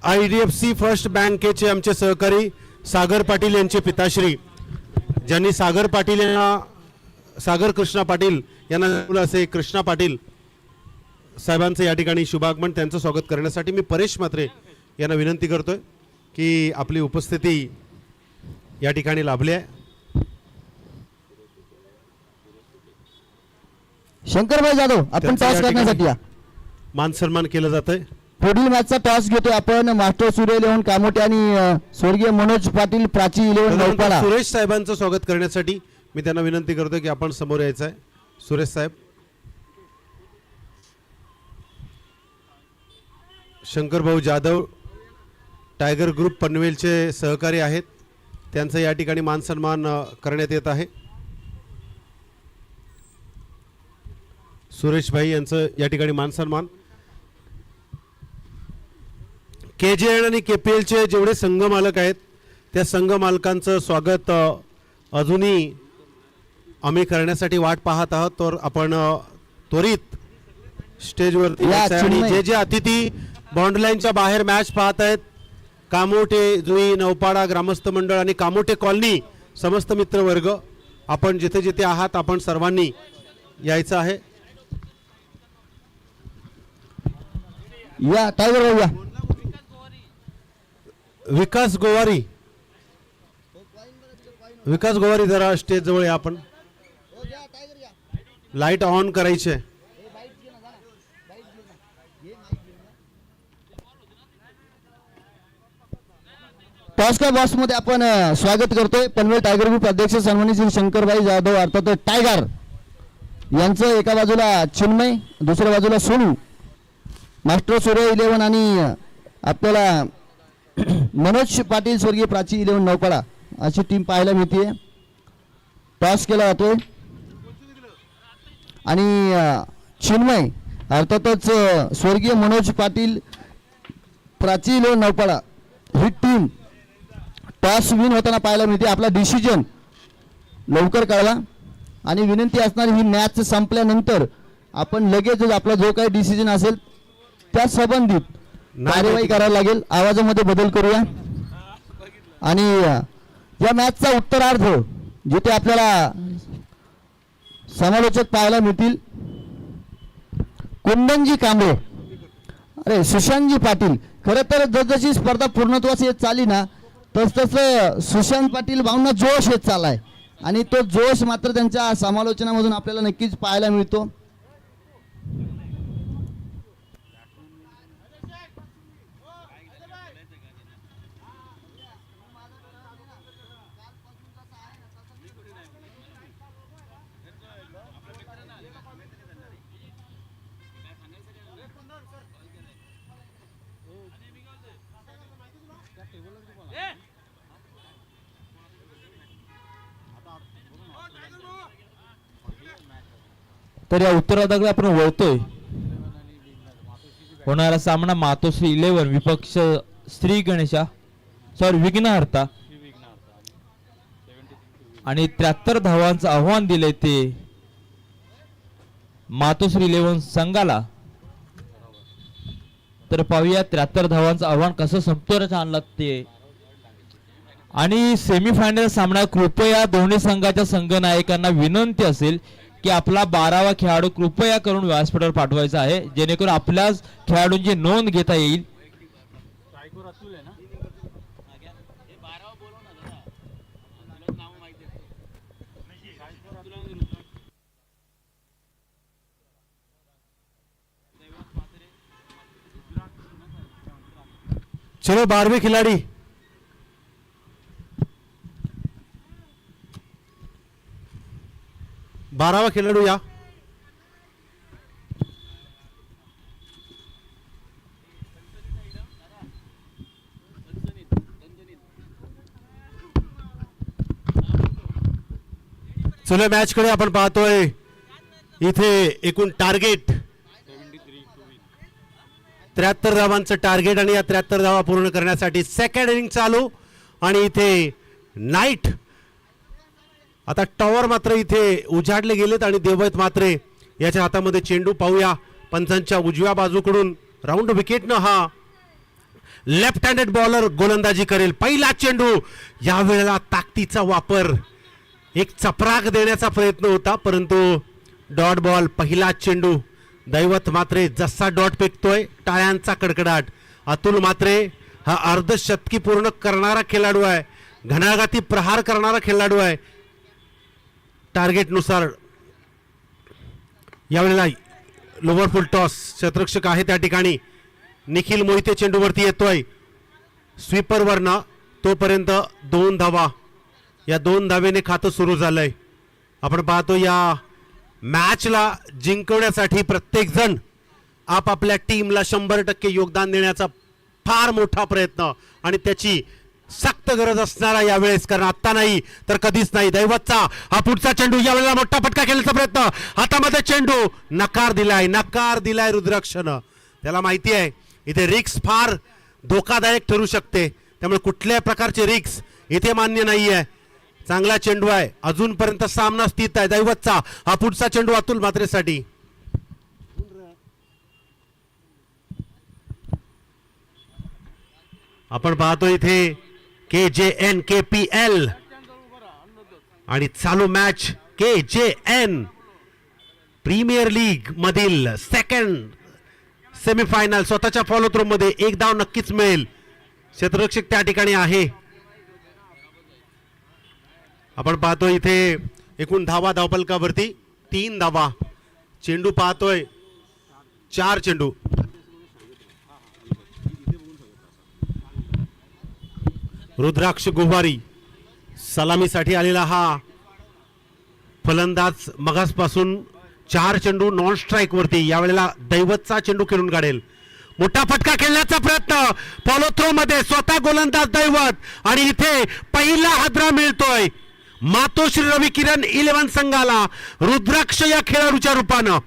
C: IDFC फर्स्ट बँकेचे आमचे सहकारी सागर पाटील यांचे पिताश्री, ज्यांनी सागर कृष्णा पाटील यांना जन्मलं असे कृष्णा पाटील साहेबांचं या ठिकाणी शुभागमन, त्यांचं स्वागत करण्यासाठी मी परेश म्हात्रे यांना विनंती करतोय की आपली उपस्थिती या ठिकाणी लाभली आहे.
A: शंकरभाई जाधव आपण
C: त्यांचं
A: टॉस
C: या ठिकाणी
A: करण्यासाठी या.
C: मान सन्मान केलं जातंय.
A: पुढील मॅचचा टॉस घेतोय आपण मास्टर सूर्य इलेव्हन कामोटे आणि स्वर्गीय मनोज पाटील प्राची इलेव्हन नौपाडा.
C: सुरेश साहेबांचं स्वागत करण्यासाठी मी त्यांना विनंती करतोय की आपण समोर यायचं आहे. सुरेश साहेब, शंकरभाऊ जाधव टायगर ग्रुप पनवेलचे सहकारी आहेत, त्यांचं या ठिकाणी मान सन्मान करण्यात येत आहे. सुरेश भाई यांचं या ठिकाणी मान सन्मान. KJN आणि KPLचे जेवढे संघ मालक आहेत त्या संघ मालकांचं स्वागत अजूनही आम्ही करण्यासाठी वाट पाहत आहोत. तर आपण त्वरित स्टेजवरती यायचं आहे. आणि जे अतिथी बॉन्ड लाईनच्या बाहेर मॅच पाहत आहेत, कामोठे जुई नौपाडा ग्रामस्थ मंडळ आणि कामोठे कॉलनी समस्त मित्रवर्ग, आपण जिथे जिथे आहात आपण सर्वांनी यायचं आहे.
A: या टायगर भाऊ या.
C: विकास गोवारी जरा स्टेज जवळ या. आपण लाईट ऑन करायची आहे.
A: टॉस का बॉक्स मध्ये आपण स्वागत करतोय पनवेल टायगर ग्रुप अध्यक्ष सन्मानित श्री शंकरभाई जाधव अर्थात टायगर यांचं. एका बाजूला चिन्मय, दुसऱ्या बाजूला सोनू, मास्टर सूर्य इलेव्हन आणि आपल्याला मनोज पाटील स्वर्गीय प्राची इलेव्हन नौपाडा अशी टीम पाहायला मिळते. टॉस केला जातोय आणि चिन्मय अर्थातच स्वर्गीय मनोज पाटील प्राची इलेव्हन नौपाडा ही टीम टॉस विन होताना पाहायला मिळते. आपला डिसिजन लवकर कळवा आणि विनंती असणार ही मॅच संपल्यानंतर आपण लगेच आपला जो काही डिसिजन असेल त्या संबंधित कार्यवाही करायला लागेल. आवाजामध्ये बदल करूया. आणि या मॅचचा उत्तरार्ध जिथे आपल्याला समालोचक पाहायला मिळतील कुंदनजी कांबळे, अरे सुशांतजी पाटील. खरं तर जसजशी स्पर्धा पूर्णत्वास येत चालली ना तसं सुशांत पाटील भावना जोश येत चाललाय आणि तो जोश मात्र त्यांच्या समालोचनामधून आपल्याला नक्कीच पाहायला मिळतो.
D: तर या उत्तरार्धाकडे आपण वळतोय. होणारा सामना मातोश्री 11 विपक्ष श्री गणेशा विघ्नहर्ता आणि 73 धावांचं आव्हान दिलंय ते मातोश्री 11 संघाला. तर पाहूया 73 धावांचं आव्हान कसं समतोलात आणलं ते. आणि सेमीफायनल सामना कृपया दोन्ही संघाच्या संघनायकांना विनंती असेल की आपला 12वा खेळाडू कृपया करून व्यासपीठावर पाठवायचा आहे जेणेकरून आपल्याच खेळाडूंची नोंद घेता येईल.
C: चलो 12वें खिलाड़ी बारावा खेळाडू या. चलो मॅच कडे आपण पाहतोय. इथे एकूण टार्गेट 73 धावांचं टार्गेट आणि या 73 धावा पूर्ण करण्यासाठी सेकंड इनिंग चालू. आणि इथे नाईट आता टॉवर मात्र इथे उजाडले गेलेत आणि देवत मात्रे याच्या हातामध्ये चेंडू. पाहूया पंचांच्या उजव्या बाजूकडून राऊंड विकेटनं हा लेफ्ट हँडेड बॉलर गोलंदाजी करेल. पहिला चेंडू, यावेळेला ताकदीचा वापर, एक चपराक देण्याचा प्रयत्न होता परंतु डॉट बॉल. पहिला चेंडू. दैवत मात्रे जसा डॉट फेकतोय टाळ्यांचा कडकडाट. अतुल मात्रे हा अर्धशतकी पूर्ण करणारा खेळाडू आहे, घणाघाती प्रहार करणारा खेळाडू आहे. टार्गेटनुसार यावेळेला लोवर फुल टॉस, क्षेत्ररक्षक आहे त्या ठिकाणी. निखिल मोहिते चेंडूवरती येतोय स्वीपरवरनं. तोपर्यंत 2 धावा. या 2 धावेने खातं सुरू झालंय. आपण पाहतो या मॅचला जिंकवण्यासाठी प्रत्येक जण आपापल्या टीमला 100% योगदान देण्याचा फार मोठा प्रयत्न आणि त्याची सक्त गरज असणारा यावेळेस, कारण आता नाही तर कधीच नाही. दैवतचा हा पुढचा चेंडू, यावेळेला मोठा फटका खेळण्याचा प्रयत्न, हातामध्ये चेंडू, नकार दिलाय रुद्राक्षनं. त्याला माहिती आहे इथे रिक्स फार धोकादायक ठरू शकते, त्यामुळे कुठल्याही प्रकारचे रिक्स इथे मान्य नाहीये. चांगला चेंडू आहे, अजूनपर्यंत सामना स्थित आहे. दैवतचा हा पुढचा चेंडू अतुल मात्रेसाठी. आपण पाहतो इथे KJN KPL आणि चालू मॅच KJN प्रीमियर लीग मधील सेकंड सेमीफायनल. स्वतःच्या फॉलो थ्रो मध्ये 1 धाव नक्कीच मिळेल. क्षेत्ररक्षक त्या ठिकाणी आहे. आपण पाहतो इथे एकूण धावा धावफलकावरती 3 धावा. चेंडू पाहतोय 4 चेंडू. रुद्राक्ष गोवारी सलामीसाठी आलेला हा फलंदाज मगासपासून 4 चेंडू नॉन स्ट्राईक वरती. यावेळेला दैवतचा चेंडू खेळून काढेल. मोठा फटका खेळण्याचा प्रयत्न फॉलो थ्रो मध्ये स्वतः गोलंदाज दैवत आणि इथे पहिला हादरा मिळतोय मातोश्री रवी किरण 11 संघाला रुद्राक्ष या खेळाडूच्या रूपानं.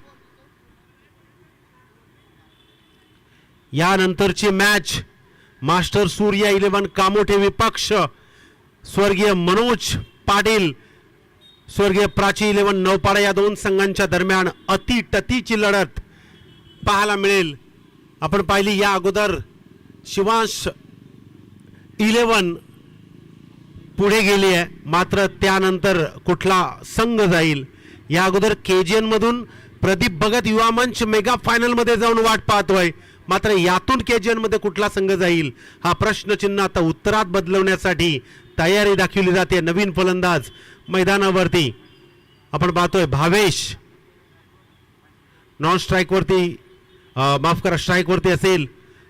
C: यानंतरची मॅच मास्टर सूर्य 11 कामोठे विपक्ष स्वर्गीय मनोज पाटील, स्वर्गीय प्राची 11 नौपाडा या 2 संघांच्या दरम्यान अतिटतीची लढत पाहायला मिळेल. आपण पाहिली या अगोदर शिवांश 11 पुढे गेली आहे, मात्र त्यानंतर कुठला संघ जाईल. या अगोदर KJN मधून प्रदीप भगत युवा मंच मेगा फायनल मध्ये जाऊन वाट पाहतोय, मात्र यातून KJN मध्ये कुठला संघ जाईल हा प्रश्नचिन्ह आता उत्तरात बदलवण्यासाठी तयारी दाखवली जाते. नवीन फलंदाज मैदानावरती आपण पाहतोय भावेश नॉन स्ट्राईक वरती, माफ करा स्ट्राईक वरती असेल.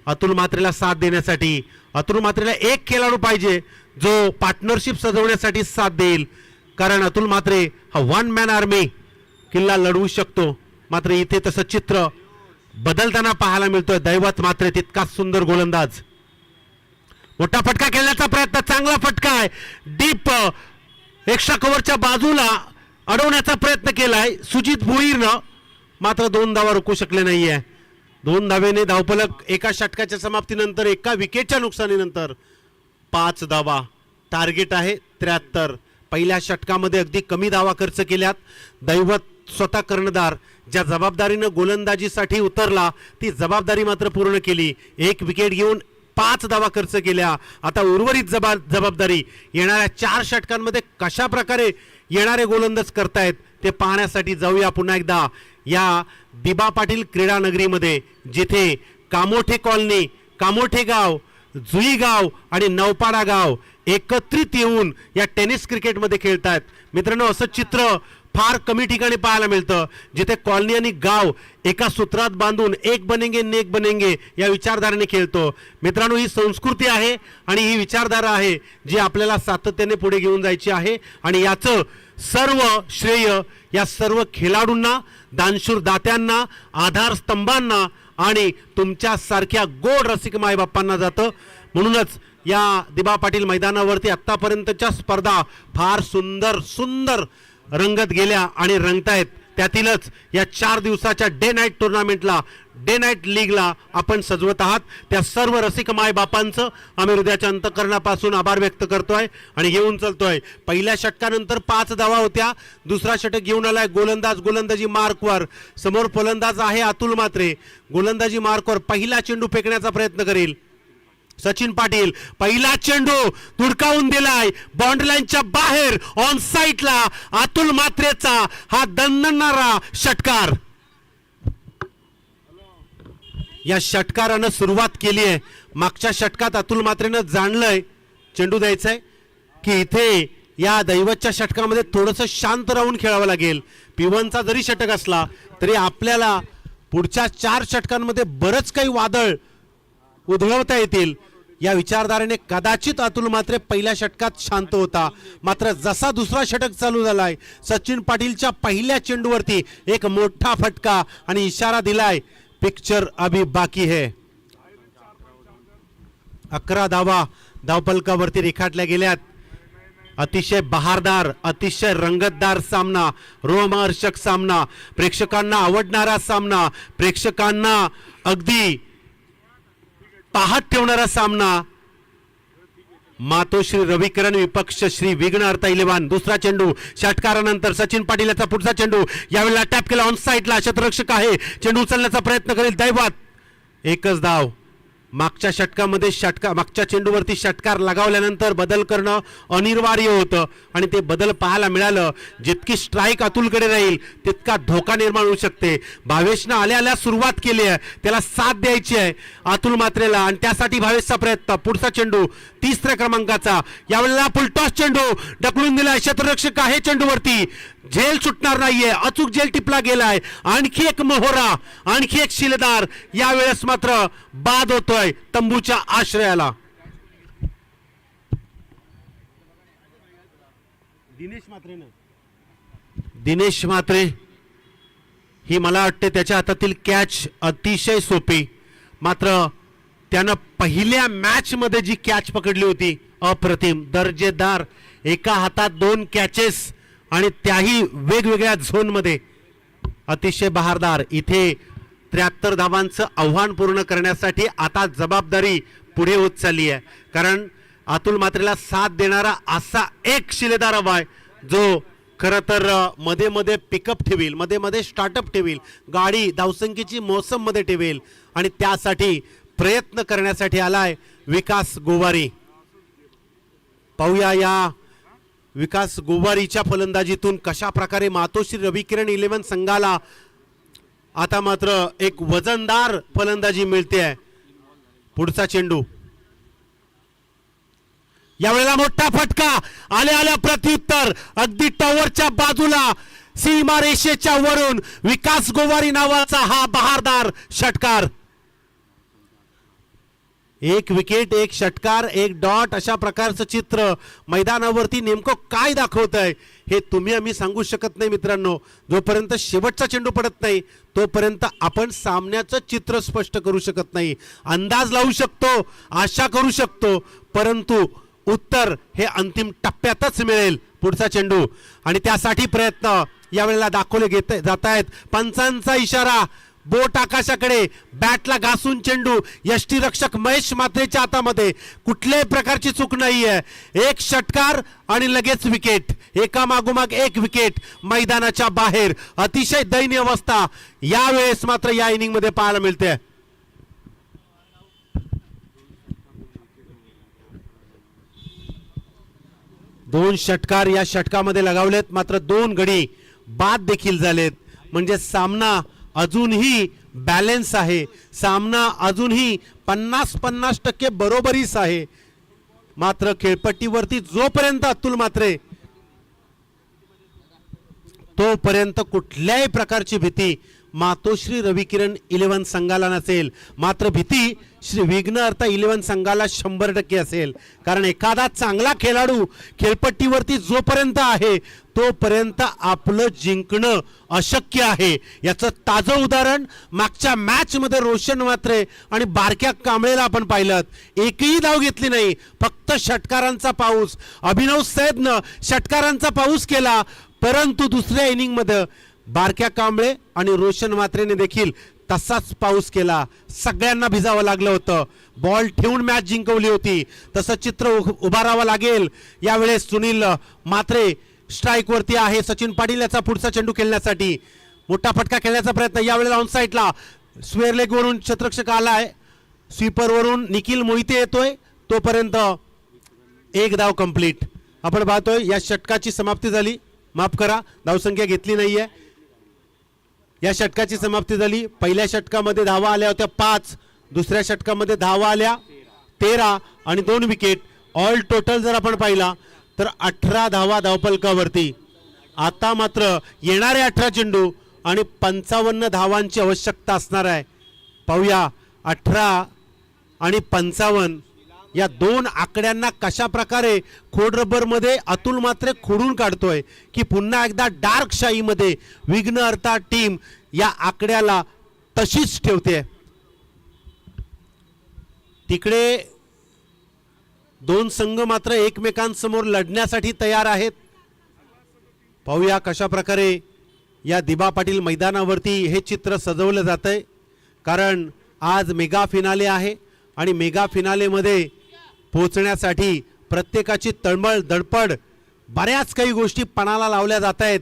C: अतुल मात्रेला साथ देण्यासाठी, अतुल मात्रेला एक खेळाडू पाहिजे जो पार्टनरशिप सजवण्यासाठी साथ देईल, कारण अतुल मात्रे हा 1 मॅन आर्मी किल्ला लढवू शकतो. मात्र इथे तसं चित्र बदलताना पाहायला मिळतोय. दैवत मात्र तितकाच सुंदर गोलंदाज. मोठा फटका खेळण्याचा प्रयत्न, चांगला फटका आहे, डीप एक्स्ट्रा कव्हरच्या बाजूला अडवण्याचा प्रयत्न केलाय सुजित भोईरनं, मात्र 2 धावा रोखू शकले नाहीये. 2 धावेने धावफलक एका षटकाच्या समाप्तीनंतर, एका विकेटच्या नुकसानीनंतर 5 धावा. टार्गेट आहे 73. पहिल्या षटकामध्ये अगदी कमी धावा खर्च केल्यात. दैवत स्वतः कर्णधार ज्या जबाबदारीनं गोलंदाजीसाठी उतरला ती जबाबदारी मात्र पूर्ण केली. 1 विकेट घेऊन 5 धावा खर्च केल्या. आता उर्वरित जबाबदारी येणाऱ्या 4 षटकांमध्ये कशा प्रकारे येणारे गोलंदाज करतायत ते पाहण्यासाठी जाऊया पुन्हा एकदा या दिबा पाटील क्रीडा नगरीमध्ये, जिथे कामोठे कॉलनी, कामोठे गाव, जुई गाव आणि नौपाडा गाव एकत्रित येऊन या टेनिस क्रिकेटमध्ये खेळतात. मित्रांनो, असं चित्र फार कमी ठिकाणी पाहायला मिळतं, जिथे कॉलनी आणि गाव एका सूत्रात बांधून एक बनेंगे नेक बनेंगे या विचारधारेने खेळतो. मित्रांनो, ही संस्कृती आहे आणि ही विचारधारा आहे जी आपल्याला सातत्याने पुढे घेऊन जायची आहे आणि याचं सर्व श्रेय या सर्व खेळाडूंना, दानशूर दात्यांना, आधारस्तंभांना आणि तुमच्या सारख्या गोड रसिक मायबापांना जातं. म्हणूनच या दिबा पाटील मैदानावरती आतापर्यंतच्या स्पर्धा फार सुंदर सुंदर रंगत गेल्या आणि रंगतायत. त्यातीलच या 4 दिवसाच्या डे नाईट टुर्नामेंटला, डे नाईट लीगला आपण सजवत आहात. त्या सर्व रसिक माय बापांचं आम्ही हृदयाच्या अंतःकरणापासून आभार व्यक्त करतोय आणि घेऊन चलतोय. पहिल्या षटकानंतर 5 धावा होत्या. दुसरा षटक घेऊन आलाय गोलंदाज, गोलंदाजी मार्कवर. समोर फलंदाज आहे अतुल मात्रे. गोलंदाजी मार्कवर पहिला चेंडू फेकण्याचा प्रयत्न करेल. सचिन पाटील पहिला चेंडू धुडकावून दिलाय बाउंड्री लाईनच्या बाहेर ऑन साईडला अतुल म्हात्रेचा हा दणदणारा षटकार. या षटकारानं सुरुवात केली आहे. मागच्या षटकात अतुल म्हात्रेनं जाणलंय चेंडू द्यायचाय की इथे या दैवतच्या षटकामध्ये थोडंसं शांत राहून खेळावं लागेल. पिवनचा जरी षटक असला तरी आपल्याला पुढच्या 4 षटकांमध्ये बरंच काही वादळ उधळवता येतील या विचारधारेने कदाचित अतुल म्हात्रे पहिल्या षटकात शांत होता. मात्र जसा दुसरा षटक चालू झालाय सचिन पाटीलच्या पहिल्या चेंडूवरती एक मोठा फटका आणि इशारा दिलाय पिक्चर अभी बाकी है. 11 धावा धावफलकावरती रेखाटल्या गेल्यात. अतिशय बहारदार अतिशय रंगतदार सामना, रोमहर्षक सामना, प्रेक्षकांना आवडणारा सामना, प्रेक्षकांना अगदी पाहत ठेवणारा सामना. मातोश्री रविकिरण विपक्ष श्री विघ्न अर्थ इलेव्हन. दुसरा चेंडू षटकारानंतर सचिन पाटील याचा पुढचा चेंडू यावेळेला टॅप केला ऑन साईडला. क्षेत्ररक्षक आहे चेंडू उचलण्याचा प्रयत्न करेल दैवत. एकच धाव. मागच्या षटकामध्ये मागच्या चेंडूवरती षटकार लगावल्यानंतर बदल करणं अनिवार्य होतं आणि ते बदल पाहायला मिळालं. जितकी स्ट्राईक अतुलकडे राहील तितका धोका निर्माण होऊ शकते. भावेशनं आल्या सुरुवात केली आहे, त्याला साथ द्यायची आहे अतुल म्हात्रेला आणि त्यासाठी भावेशचा प्रयत्न. पुढचा चेंडू 3ऱ्या क्रमांकाचा यावेळेला फुलटॉस चेंडू ढकलून दिलाय. क्षेत्ररक्षक आहे चेंडूवरती, झेल सुटणार नाहीये, अचूक झेल टिपला गेलाय. आणखी एक मोहरा, आणखी एक शिलेदार यावेळेस मात्र बाद होतोय तंबूच्या आश्रयाला. दिनेश म्हात्रे ही मला वाटते त्याच्या हातातील कॅच अतिशय सोपी. मात्र त्यानं पहिल्या मॅच मध्ये जी कॅच पकडली होती अप्रतिम दर्जेदार. एका हातात 2 कॅचेस आणि त्याही वेगवेगळ्या झोन मध्ये. अतिशय बहारदार. इथे 73 धावांचं आव्हान पूर्ण करण्यासाठी आता जबाबदारी पुढे होत चालली आहे. कारण अतुल म्हात्रेला साथ देणारा असा एक शिलेदार हवाय जो खरं तर मध्ये मध्ये पिकअप ठेवील, मध्ये मध्ये स्टार्टअप ठेवील, गाडी धावसंख्येची मोसम मध्ये ठेवेल आणि त्यासाठी प्रयत्न करण्यासाठी आलाय विकास गोवारी. पाहूया या विकास गोवारीच्या फलंदाजीतून कशा प्रकारे मातोश्री रविकिरण इलेव्हन संघाला आता मात्र एक वजनदार फलंदाजी मिळते आहे. पुढचा चेंडू यावेळेला मोठा फटका. आल्या प्रत्युत्तर अगदी टॉवरच्या बाजूला सीमा रेषेच्या वरून विकास गोवारी नावाचा हा बहारदार षटकार. 1 विकेट 1 षटकार 1 डॉट अशा प्रकारचं चित्र मैदानावरती नेमकं काय दाखवत आहे हे तुम्ही आम्ही सांगू शकत नाही मित्रांनो. जोपर्यंत शेवटचा चेंडू पडत नाही तोपर्यंत आपण सामन्याचं चित्र स्पष्ट करू शकत नाही. अंदाज लावू शकतो, आशा करू शकतो, परंतु उत्तर हे अंतिम टप्प्यातच मिळेल. पुढचा चेंडू आणि त्यासाठी प्रयत्न यावेळेला दाखवले जात आहेत. पंचांचा इशारा. बोट आकाशाकडे, बॅटला घासून चेंडू यष्टीरक्षक महेश म्हात्रेच्या हातामध्ये. कुठल्याही प्रकारची चूक नाहीये. 1 षटकार आणि लगेच विकेट. एका मागोमाग 1 विकेट मैदानाच्या बाहेर. अतिशय दयनीय अवस्था यावेळेस मात्र या इनिंग मध्ये पाहायला मिळते. दोन षटकार या षटकामध्ये लगावलेत, मात्र 2 गडी बाद देखील झालेत. म्हणजे सामना अजूनही बॅलन्स आहे. सामना अजूनही 50-50% बरोबरीच आहे. मात्र खेळपट्टीवरती जोपर्यंत अतुल म्हात्रे तोपर्यंत कुठल्याही प्रकारची भीती मातोश्री रविकिरण इलेव्हन संघाला नसेल. मात्र भीती श्री विघ्न अर्थ इलेव्हन संघाला 100% असेल. कारण एखादा चांगला खेळाडू खेळपट्टीवरती जोपर्यंत आहे तोपर्यंत आपलं जिंकणं अशक्य आहे. याचं ताजं उदाहरण मागच्या मॅच मध्ये रोशन म्हात्रे आणि बारक्या कांबळेला आपण पाहिलं. एकही धाव घेतली नाही, फक्त षटकारांचा पाऊस. अभिनव सैदनं षटकारांचा पाऊस केला, परंतु दुसऱ्या इनिंग मध्ये बारक्या कांबळे आणि रोशन म्हात्रेने देखील तसाच पाऊस केला. सगळ्यांना भिजावं लागलं होतं. बॉल ठेवून मॅच जिंकवली होती. तसं चित्र उभारावं लागेल. यावेळेस सुनील म्हात्रे स्ट्राईक वरती आहे. सचिन पाटील याचा पुढचा चेंडू खेळण्यासाठी मोठा फटका खेळण्याचा प्रयत्न. यावेळेला ऑन साईडला स्क्वेअर लेग वरून क्षेत्ररक्षक आलाय. स्वीपरवरून निखिल मोहिते येतोय, तोपर्यंत एक धाव कंप्लीट. आपण पाहतोय या षटकाची समाप्ती झाली. माफ करा, धावसंख्या घेतली नाहीये. या षटकाची समाप्ती झाली. पहिल्या षटकामध्ये धावा आल्या होत्या 5, दुसऱ्या षटकामध्ये धावा आल्या 13 आणि 2 विकेट. ऑल टोटल जर आपण पाहिला तर 18 धावा धावफलकावरती. आता मात्र येणारे 18 चेंडू आणि 55 धावांची आवश्यकता असणार आहे. पाहूया 18 आणि 55 या दोन आकड्यांना कशा प्रकारे खोडरबरमध्ये अतुल मात्रे खोडून काढतोय की पुन्हा एकदा डार्क शाईमध्ये विघ्नहर्ता टीम या आकड्याला तशीच ठेवते. तिकडे दोन संघ मात्र एकमेकांसमोर लढण्यासाठी तयार आहेत. पाहूया कशा प्रकारे या दिबा पाटील मैदानावरती हे चित्र सजवलं जातंय. कारण आज मेगा फिनाले आहे आणि मेगा फिनालेमध्ये पोहोचण्यासाठी प्रत्येकाची तळमळ धडपड बऱ्याच काही गोष्टी पणाला लावल्या जात आहेत.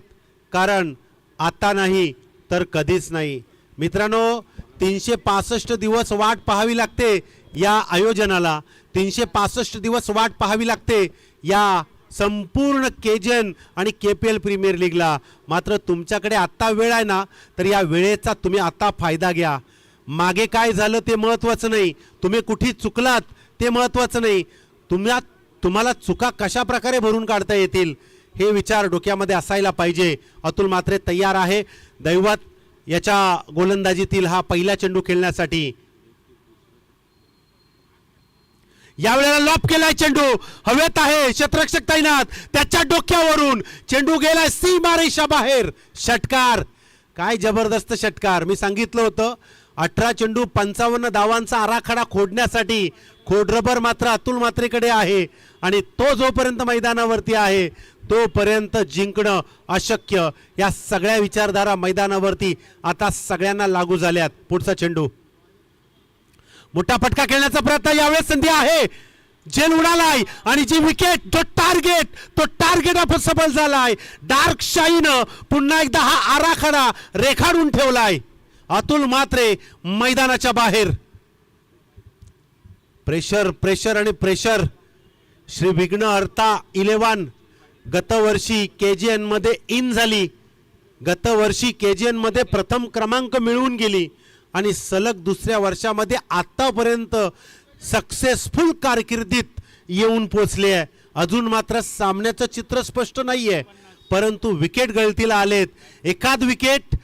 C: कारण आता नाही तर कधीच नाही. मित्रांनो, 365 दिवस वाट पाहावी लागते या आयोजनाला. 365 दिवस वाट पाहावी लागते या संपूर्ण केजन आणि KPL प्रीमियर लीगला. मात्र तुमच्याकडे आत्ता वेळ आहे ना, तर या वेळेचा तुम्ही आता फायदा घ्या. मागे काय झालं ते महत्त्वाचं नाही, तुम्ही कुठे चुकलात ते महत्त्वाचं नाही, तुम्हाला चुका कशा प्रकारे भरून काढता येतील हे विचार डोक्यामध्ये असायला पाहिजे. अतुल मात्रे तयार आहे. दैवत याच्या गोलंदाजीतील हा पहिला चेंडू खेळण्यासाठी. यावेळेला लॉप केलाय चेंडू, हवेत आहे, क्षेत्ररक्षक तैनात, त्याच्या डोक्यावरून चेंडू गेलाय सीमारेषा बाहेर. षटकार, काय जबरदस्त षटकार. मी सांगितलं होतं 18 चेंडू 55 धावांचा आराखडा खोडण्यासाठी खोडरबर मात्र अतुल मात्रेकडे आहे आणि तो जोपर्यंत मैदानावरती आहे तोपर्यंत जिंकणं अशक्य. या सगळ्या विचारधारा मैदानावरती आता सगळ्यांना लागू झाल्यात. पुढचा चेंडू, मोठा फटका खेळण्याचा प्रयत्न, यावेळेस संधी आहे, झेल उडालाय आणि जी विकेट, तो टार्गेट आपण सफल झालाय. डार्क शाईनं पुन्हा एकदा हा आराखडा रेखाडून ठेवलाय. अतुल मात्रे मैदानाच्या बाहेर. प्रेशर आणि प्रेशर. श्री विघ्नहर्ता 11 गतवर्षी KGN मध्ये इन झाली. गतवर्षी KGN मध्ये प्रथम क्रमांक मिळवून गेली आणि सलग दुसऱ्या वर्षामध्ये आतापर्यंत सक्सेसफुल कारकिर्दीत येऊन पोचले आहे. अजून मात्र सामन्याचं चित्र स्पष्ट नाहीये, परंतु विकेट गळतीला आलेत. एखाद विकेट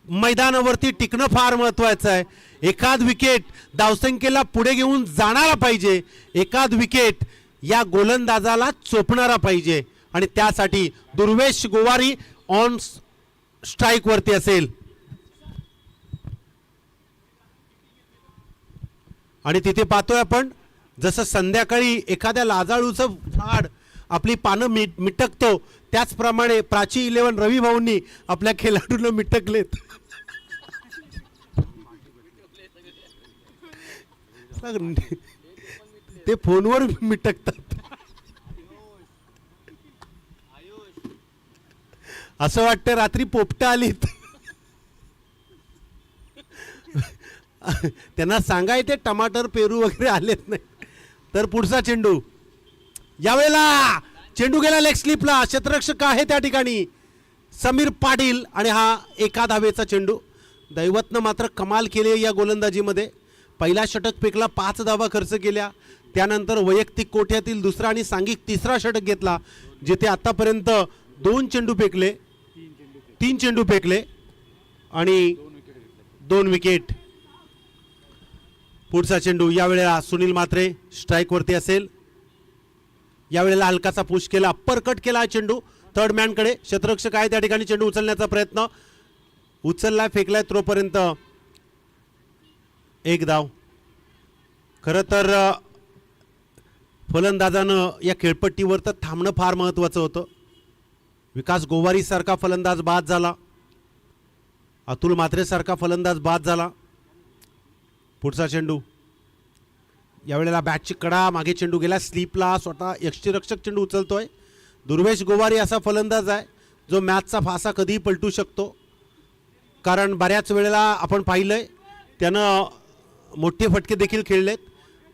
C: मैदानावरती टिकणं फार महत्वाचं आहे. एखाद विकेट धावसंख्येला पुढे घेऊन जाणारा पाहिजे. एखाद विकेट या गोलंदाजाला चोपणारा पाहिजे आणि त्यासाठी दुर्वेश गोवारी ऑन स्ट्राईक वरती असेल. आणि तिथे पाहतोय आपण जसं संध्याकाळी एखाद्या लाजाळूचं झाड आपली पानं मिटकतो त्याचप्रमाणे प्राची 11 रवी भाऊंनी आपल्या खेळाडूंना मिटकलेत. ते फोनवर मिटकतात. असं वाटतं रात्री पोपटा आलीत. त्यांना सांगाय ते टमाटर पेरू वगैरे आलेत नाही. तर पुढचा चेंडू, यावेळेला चेंडू गेला लेग स्लिपला. क्षेत्ररक्षक आहे त्या ठिकाणी समीर पाटील आणि हा एका धावेचा चेंडू. दैवतनं मात्र कमाल केली या गोलंदाजीमध्ये. पहिला षटक फेकला, 5 धावा खर्च केल्या. त्यानंतर वैयक्तिक कोट्यातील दुसरा आणि सांघिक तिसरा षटक घेतला, जिथे आतापर्यंत 2 चेंडू फेकले, 3 चेंडू फेकले आणि 2 विकेट. पुढचा चेंडू, यावेळेला सुनील मात्रे स्ट्राईक वरती असेल. यावेळेला हलकाचा पुश केला, अप्पर कट केला चेंडू थर्ड मॅनकडे. क्षेत्ररक्षक आहे त्या ठिकाणी, चेंडू उचलण्याचा प्रयत्न, उचलला, फेकलाय, तोपर्यंत एक धाव. खरं तर फलंदाजानं या खेळपट्टीवर तर थांबणं फार महत्त्वाचं होतं. विकास गोवारी सारखा फलंदाज बाद झाला, अतुल मात्रे सारखा फलंदाज बाद झाला. पुढचा चेंडू, यावेळेला बॅटची कडा, मागे चेंडू गेला स्लीपला, स्वतः यष्टीरक्षक चेंडू उचलतोय. दुर्वेश गोवारी असा फलंदाज आहे जो मॅचचा फासा कधीही पलटू शकतो. कारण बऱ्याच वेळेला आपण पाहिलंय त्यानं मोठे फटके देखील खेळलेत.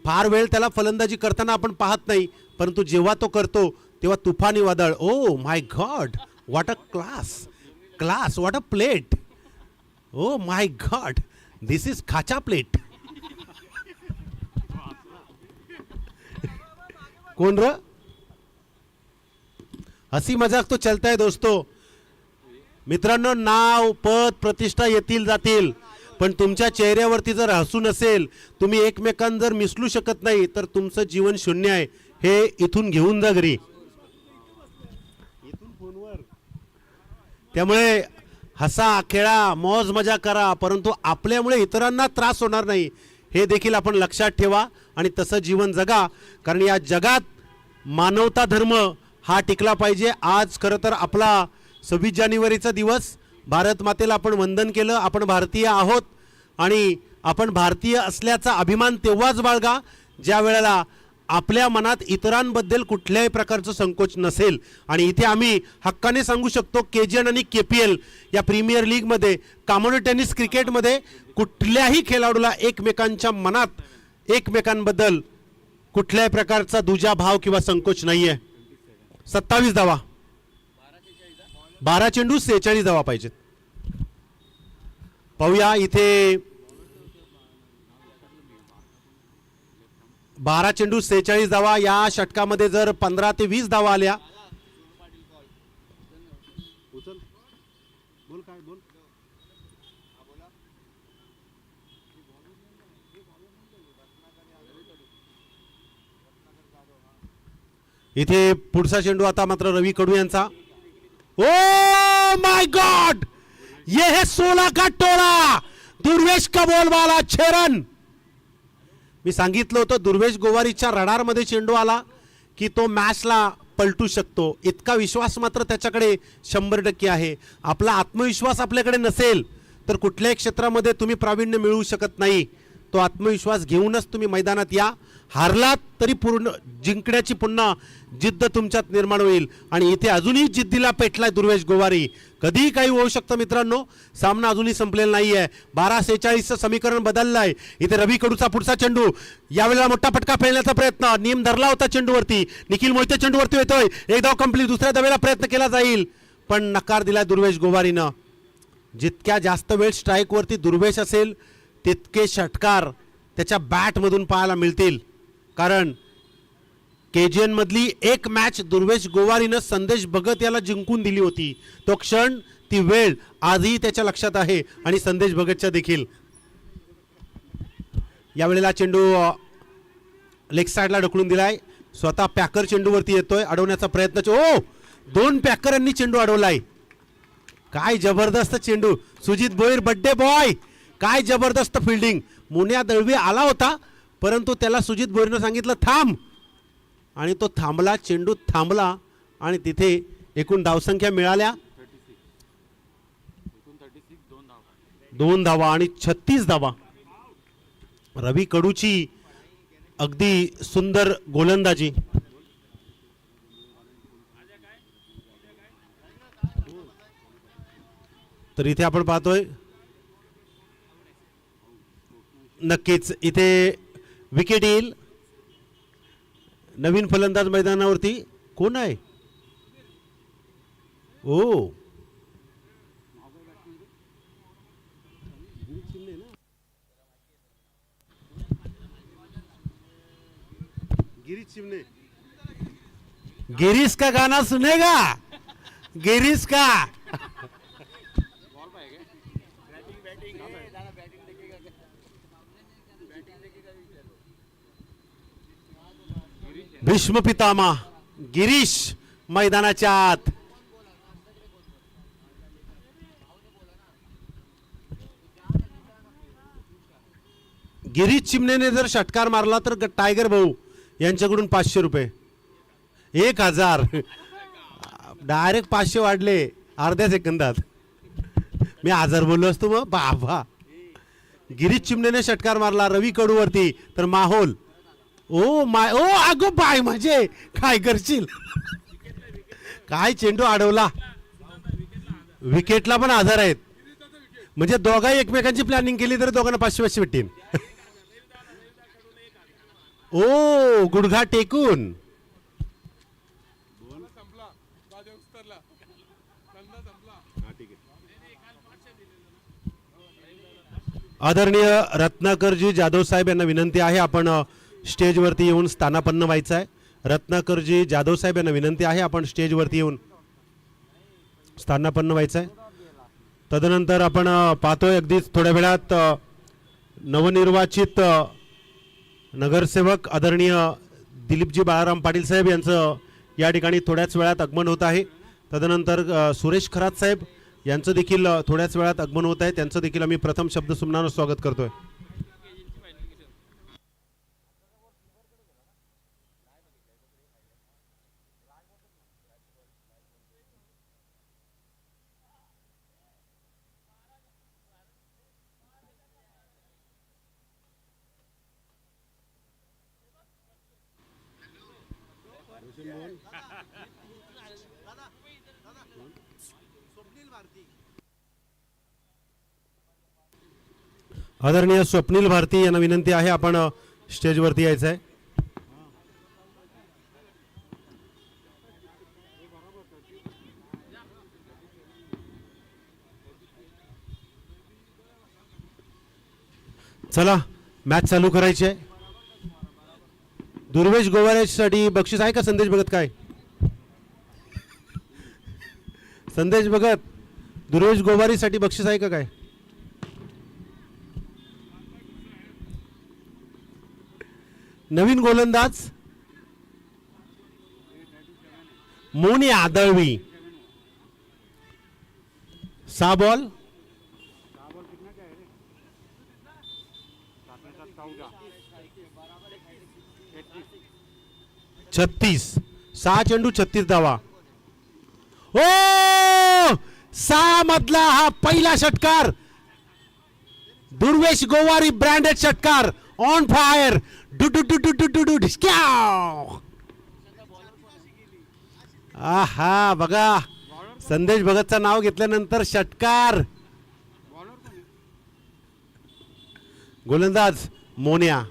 C: फार वेळ त्याला फलंदाजी करताना आपण पाहत नाही, परंतु जेव्हा तो करतो तेव्हा तुफानी वादळ. Oh my God, what a class, what a plate. Oh my God, this is खाचा प्लेट. कौन र? हसी मजाक तो चलता है दोस्तों. मित्रांनो, नाव पद प्रतिष्ठा येतील जातील, पण तुमच्या चेहऱ्यावरती जर हसू नसेल, तुम्ही एकमेकांना जर मिसलू शकत नाही, तर तुमचं जीवन शून्य आहे. हे इथून घेऊन जा घरी. त्यामुळे हसा खेळा, मौज मजा करा, परंतु आपल्यामुळे इतरांना त्रास होणार नाही हे देखील आपण लक्षात ठेवा आणि तसं जीवन जगा. कारण या जगात मानवता धर्म हा टिकला पाहिजे. आज खरं तर आपला 26 जानेवारीचा दिवस, भारत मातेला आपण वंदन केलं. आपण भारतीय आहोत आणि आपण भारतीय असल्याचा अभिमान तेव्हाच बाळगा ज्या वेळेला आपल्या मनात इतरांबद्दल कुठल्याही प्रकारचं संकोच नसेल. आणि इथे आम्ही हक्काने सांगू शकतो, KGN आणि KPL या प्रीमियर लीगमध्ये, कॉमोडो टेनिस क्रिकेटमध्ये कुठल्याही खेळाडूला एकमेकांच्या मनात एकमेकांबद्दल कुठल्याही प्रकारचा दुजा भाव किंवा संकोच नाही आहे. 27 धावा, 12 चेंडू 46 धावा पाहिजेत. पाहूया इथे 12 चेंडू 46 धावा. या षटकामध्ये जर 15 ते 20 धावा आल्या, इथे पुढचा चेंडू आता मात्र रवी कडू यांचा. ओ माय गॉड, ये है 16 का टोळा. दुर्वेश का बोलबाला 6 रन. मी सांगितलं होतं दुर्वेश गोवारीच्या रडारमध्ये चेंडू आला की तो मॅचला पलटू शकतो. इतका विश्वास मात्र त्याच्याकडे 100% आहे. आपला आत्मविश्वास आपल्याकडे नसेल तर कुठल्याही क्षेत्रामध्ये तुम्ही प्रावीण्य मिळवू शकत नाही. तो आत्मविश्वास घेऊनच तुम्ही मैदानात या. हारलात तरी पूर्ण जिंकण्याची पुन्हा जिद्द तुमच्यात निर्माण होईल. आणि इथे अजूनही जिद्दीला पेटलाय दुर्वेश गोवारी. कधीही काही होऊ शकतं मित्रांनो. सामना अजूनही संपलेला नाही आहे. 12-46चं समीकरण बदललंय. इथे रवी कडूचा पुढचा चेंडू, यावेळेला मोठा फटका फेडण्याचा प्रयत्न. नियम धरला होता चेंडूवरती. निखिल मोहिते चेंडूवरती येतोय. एक धाव कंप्लीट. दुसऱ्या धावेला प्रयत्न केला जाईल पण नकार दिला दुर्वेश गोवारीनं. जितक्या जास्त वेळ स्ट्राईकवरती दुर्वेश असेल तितके षटकार त्याच्या बॅटमधून पाहायला मिळतील. कारण KGN मधली एक मॅच दुर्वेश गोवारीनं संदेश भगत याला जिंकून दिली होती. तो क्षण, ती वेळ आजही त्याच्या लक्षात आहे आणि संदेश भगतच्या देखील. यावेळेला चेंडू लेग साइडला ढकलून दिलाय. स्वतः पॅकर चेंडूवरती येतोय. अडवण्याचा प्रयत्न. ओ, 2 पॅकरांनी चेंडू अडवलाय. काय जबरदस्त चेंडू. सुजित भोईर बड्डे बॉय, काय जबरदस्त फिल्डिंग. मुन्या दळवी आला होता परंतु त्याला सुजित भोईरनं सांगितलं थांब आणि तो थांबला. चेंडू थांबला आणि तिथे एकूण धावसंख्या मिळाल्या 2 धावा आणि 36 धावा. रवी कडूची अगदी सुंदर गोलंदाजी. तर इथे आपण पाहतोय नक्कीच इथे विकेट येईल. नवीन फलंदाज मैदानावरती कोण आहे? ओ, गिरीश चिमणे. गिरीश का गाना सुनेगा? गिरीश का भीष्म पितामह गिरीश मैदानाच्या आत. गिरीश चिमणेने जर षटकार मारला तर टायगर भाऊ यांच्याकडून 500 रुपये. 1000 डायरेक्ट 500 वाढले अर्ध्या सेकंदात. मी 1000 बोललो असतो मग बाबा. गिरीश चिमणेने षटकार मारला रवी कडूवरती तर माहोल. ओ माय, ओ अगो बाय, म्हणजे काय करशील. काय चेंडू अडवला. विकेटला पण आधार आहेत. म्हणजे दोघाही एकमेकांची प्लॅनिंग केली तर दोघांना 500 भेटतील. ओ गुडघा टेकून. आदरणीय रत्नाकरजी जाधव साहेब यांना विनंती आहे आपण स्टेजवरती येऊन स्थानापन्न व्हायचं आहे. रत्नाकरजी जाधव साहेब यांना विनंती आहे आपण स्टेजवरती येऊन स्थानापन्न व्हायचं आहे. तदनंतर आपण पाहतोय अगदीच थोड्या वेळात नवनिर्वाचित नगरसेवक आदरणीय दिलीपजी बाळाराम पाटील साहेब यांचं या ठिकाणी थोड्याच वेळात आगमन होत आहे. तदनंतर सुरेश खरात साहेब यांचं देखील थोड्याच वेळात आगमन होत आहे. त्यांचं देखील आम्ही प्रथम शब्द सुमनानं स्वागत करतोय. आदरणीय स्वप्नील भारती यांना विनंती आहे आपण स्टेजवरती यायचं आहे. चला मॅच चालू करायची आहे. दुर्वेश गोवारेसाठी बक्षीस आहे का संदेश भगत? काय संदेश भगत दुर्वेश गोवारीसाठी बक्षीस आहे का काय? नवीन गोलंदाज मोनी आदळवी 6 बॉल 36 6 चेंडू 36 धावा. ओ 6 मधला हा पहिला षटकार दुर्वेश गोवारी ब्रँडेड षटकार ऑन फायर. डू डू डू डू डू डू डू डिस्क्याव. आहा बघा संदेश भगतचं नाव घेतल्यानंतर षटकार. गोलंदाज मोन्या.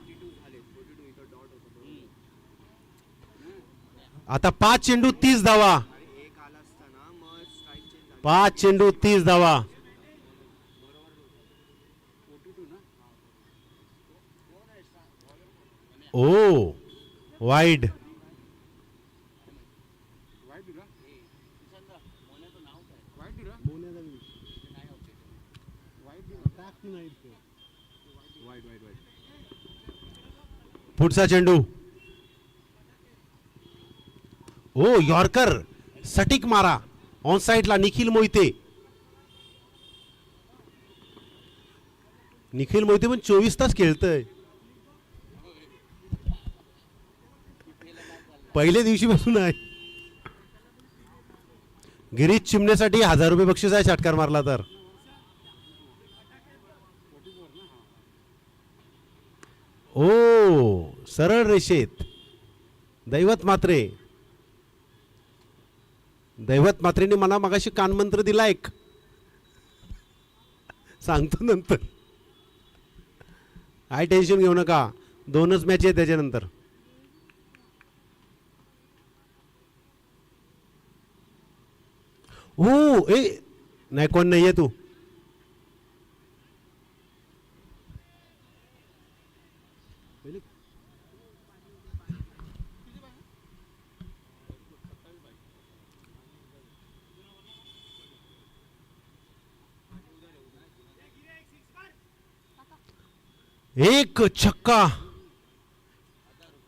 C: आता 5 चेंडू 30 धावा. 5 चेंडू 30 धावा. ओ वाईड. पुढचा चेंडू. ओ यॉर्कर सटीक मारा ऑन साइडला. निखिल मोहिते. निखिल मोहिते पण 24 तास खेळतय. पहिल्या दिवशीपासून आहे. गिरीश चिमण्यासाठी 1000 रुपये बक्षीस आहे षटकार मारला तर. ओ सरळ रेषेत दैवत मात्रे. दैवत मात्रेने मला मगाशी कानमंत्र दिला एक, सांगतो नंतर. काय टेन्शन घेऊ नका, 2च मॅच आहे त्याच्यानंतर. हो ए नाही कोण नाहीये तू. एक छक्का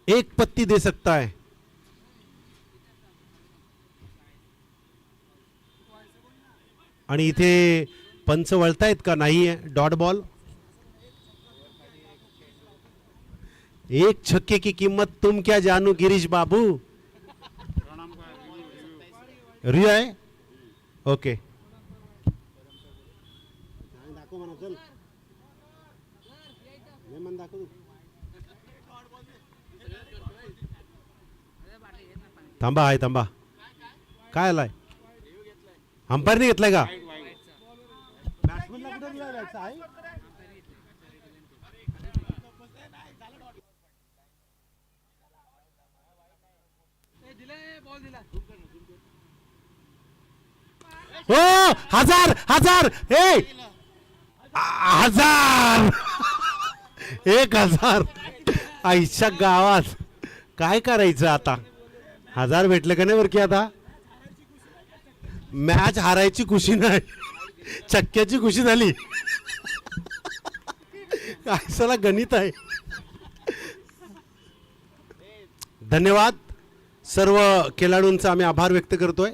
C: 1 पत्ती दे सकता है. आणि इथे पंच वळतायत का? नाही आहे. Dot ball. 1 छक्के की कीमत तुम क्या जानू गिरीश बाबू. रिया आहे ओके. थांबा आहे थांबा. काय आलाय? अंपायरने घेतलाय का? हो 1000 हजार 1000 आईच्या गावात काय करायचं आता 1000 भेटले का नाही बरं की आता मॅच हारायची खुशी नाही चक्क्याची खुशी झाली काय साला गणित आहे धन्यवाद सर्व खेळाडूंचा आम्ही आभार व्यक्त करतोय